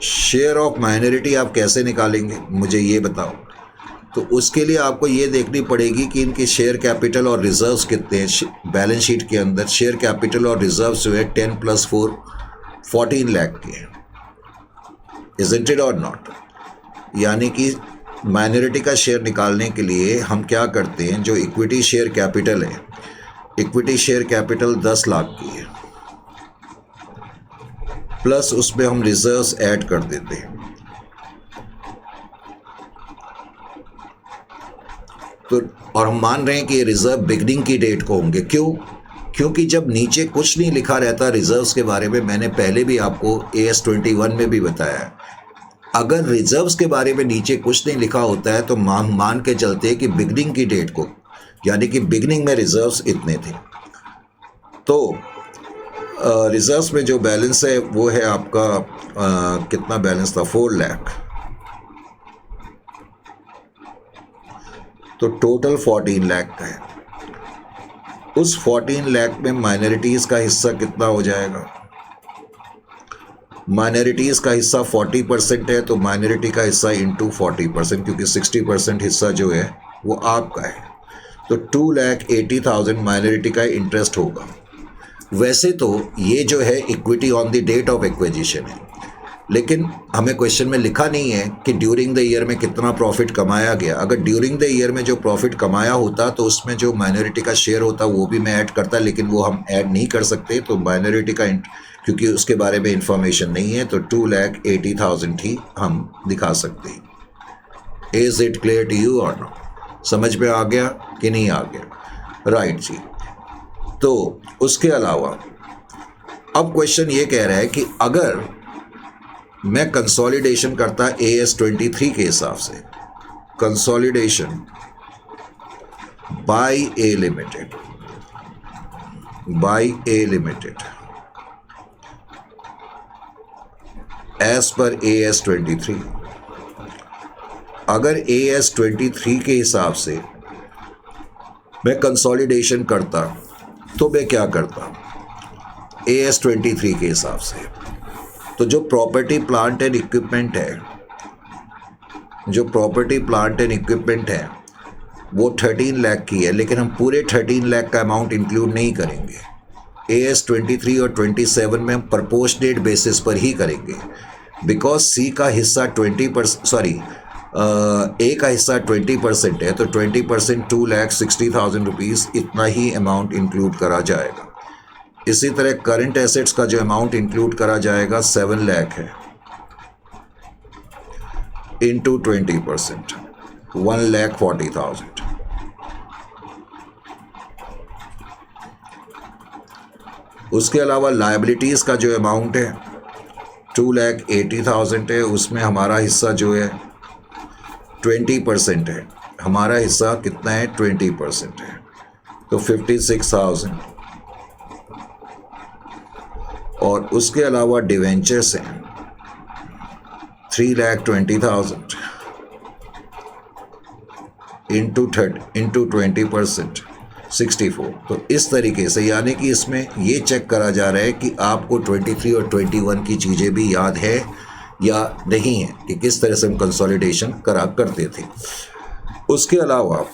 Share of minority आप कैसे निकालेंगे मुझे ये बताओ। तो उसके लिए आपको ये देखनी पड़ेगी कि इनके शेयर कैपिटल और रिजर्व्स कितने हैं। बैलेंस शीट के अंदर शेयर कैपिटल और रिजर्व्स जो है 10 + 4 14 लाख के हैं। इजंट इट और नॉट? यानी कि माइनॉरिटी का शेयर निकालने के लिए हम क्या करते हैं, जो इक्विटी शेयर कैपिटल है, इक्विटी शेयर कैपिटल 10 लाख की है, प्लस उसमें हम रिजर्व्स ऐड कर देते हैं। तो और हम मान रहे हैं कि ये रिजर्व बिगनिंग की डेट को होंगे। क्यों? क्योंकि जब नीचे कुछ नहीं लिखा रहता रिजर्व्स के बारे में, मैंने पहले भी आपको AS21 में भी बताया, अगर रिजर्व्स के बारे में नीचे कुछ नहीं लिखा होता है तो मान के चलते हैं कि बिगनिंग की डेट को, यानी कि बिगनिंग में रिजर्व्स इतने थे। तो रिजर्व्स में जो बैलेंस है वो है आपका कितना बैलेंस था, 4 लाख। तो टोटल 14 लाख का है। उस 14 लाख में माइनॉरिटीज़ का हिस्सा कितना हो जाएगा? माइनॉरिटीज़ का हिस्सा 40% है, तो माइनॉरिटी का हिस्सा इंटू 40%, क्योंकि 60% हिस्सा जो है वो आपका है। तो 2,80,000 माइनॉरिटी का इंटरेस्ट होगा। वैसे तो ये जो है equity on the date of acquisition है, लेकिन हमें क्वेश्चन में लिखा नहीं है कि ड्यूरिंग द ईयर में कितना प्रॉफिट कमाया गया। अगर ड्यूरिंग द ईयर में जो प्रॉफिट कमाया होता तो उसमें जो माइनॉरिटी का शेयर होता वो भी मैं ऐड करता, लेकिन वो हम ऐड नहीं कर सकते। तो माइनॉरिटी का क्योंकि उसके बारे में इंफॉर्मेशन नहीं है, तो 2,80,000 ही हम दिखा सकते हैं। Is it clear to you और नॉट? समझ में आ गया कि नहीं आ गया? राइट जी। तो उसके अलावा अब क्वेश्चन ये कह रहा है कि अगर मैं कंसोलिडेशन करता AS23 के हिसाब से, कंसोलिडेशन बाय ए लिमिटेड, एज पर AS23, अगर AS23 के हिसाब से मैं कंसोलिडेशन करता तो मैं क्या करता AS23 के हिसाब से? तो जो प्रॉपर्टी प्लांट एंड इक्विपमेंट है, जो प्रॉपर्टी प्लांट एंड इक्विपमेंट है वो 13 लाख की है, लेकिन हम पूरे 13 लाख का अमाउंट इंक्लूड नहीं करेंगे। AS23 और 27 में हम प्रपोर्शनेट बेसिस पर ही करेंगे, बिकॉज सी का हिस्सा 20%, ए का हिस्सा 20% है, तो 20% 2,60,000 रुपीज़ इतना ही अमाउंट इंक्लूड करा जाएगा। इसी तरह करंट एसेट्स का जो अमाउंट इंक्लूड करा जाएगा 7 लाख है, इंटू 20%, 1,40,000। उसके अलावा लायबिलिटीज़ का जो अमाउंट है 2,80,000 है, उसमें हमारा हिस्सा जो है 20% है। हमारा हिस्सा कितना है? 20% है, तो 56,000। और उसके अलावा डिवेंचर्स हैं 3,20,000 इंटू 20%, 64। तो इस तरीके से, यानी कि इसमें ये चेक करा जा रहा है कि आपको 23 और 21 की चीज़ें भी याद है या नहीं है, कि किस तरह से हम कंसोलिडेशन करा करते थे। उसके अलावा,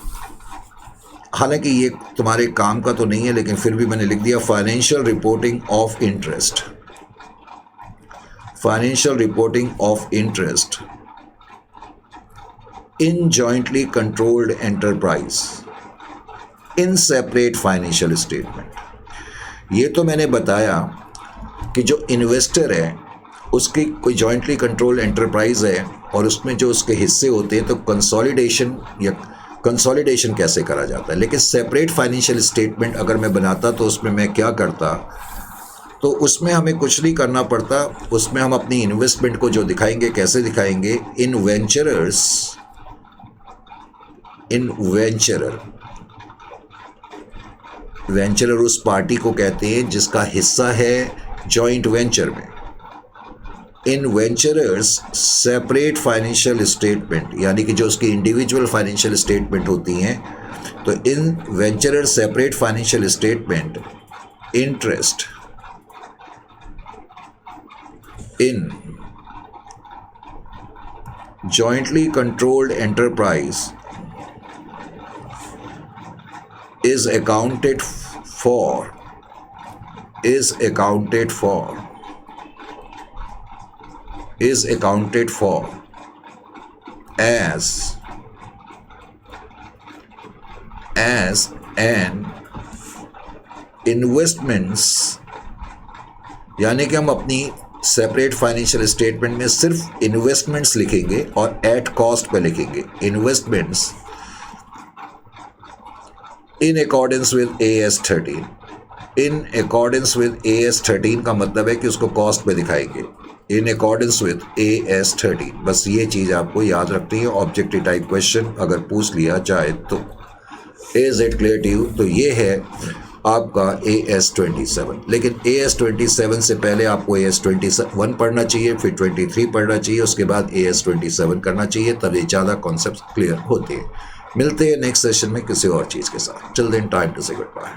हालांकि ये तुम्हारे काम का तो नहीं है, लेकिन फिर भी मैंने लिख दिया, financial reporting of interest. Financial reporting of interest in jointly controlled enterprise in separate financial statement. ये तो मैंने बताया कि जो इन्वेस्टर है उसकी कोई जॉइंटली कंट्रोल्ड एंटरप्राइज है और उसमें जो उसके हिस्से होते हैं, तो कंसोलिडेशन कैसे करा जाता है। लेकिन सेपरेट फाइनेंशियल स्टेटमेंट अगर मैं बनाता तो उसमें मैं क्या करता, तो उसमें हमें कुछ नहीं करना पड़ता। उसमें हम अपनी इन्वेस्टमेंट को जो दिखाएंगे, कैसे दिखाएंगे, इन वेंचरर उस पार्टी को कहते हैं जिसका हिस्सा है जॉइंट वेंचर में। इन वेंचरर्स सेपरेट फाइनेंशियल स्टेटमेंट, यानी कि जो उसकी इंडिविजुअल फाइनेंशियल स्टेटमेंट होती हैं, तो in venturer separate financial statement interest in jointly controlled enterprise is accounted for as an investments, यानी कि हम अपनी सेपरेट फाइनेंशियल स्टेटमेंट में सिर्फ इन्वेस्टमेंट्स लिखेंगे और एट कॉस्ट पे लिखेंगे investments in accordance with AS13। In accordance with AS13 का मतलब है कि उसको कॉस्ट पे दिखाएंगे, इन अकॉर्डेंस विद AS13। बस ये चीज़ आपको याद रखनी है। ऑब्जेक्टिव टाइप क्वेश्चन अगर पूछ लिया जाए तो is it clear to you? तो ये है आपका AS27। लेकिन AS27 से पहले आपको AS21 पढ़ना चाहिए, फिर 23 पढ़ना चाहिए, उसके बाद AS27 करना चाहिए, तब ये ज़्यादा कॉन्सेप्ट क्लियर होते हैं। मिलते हैं नेक्स्ट सेशन में किसी और चीज़ के साथ। टिल देन, टाइम टू से गुड बाय।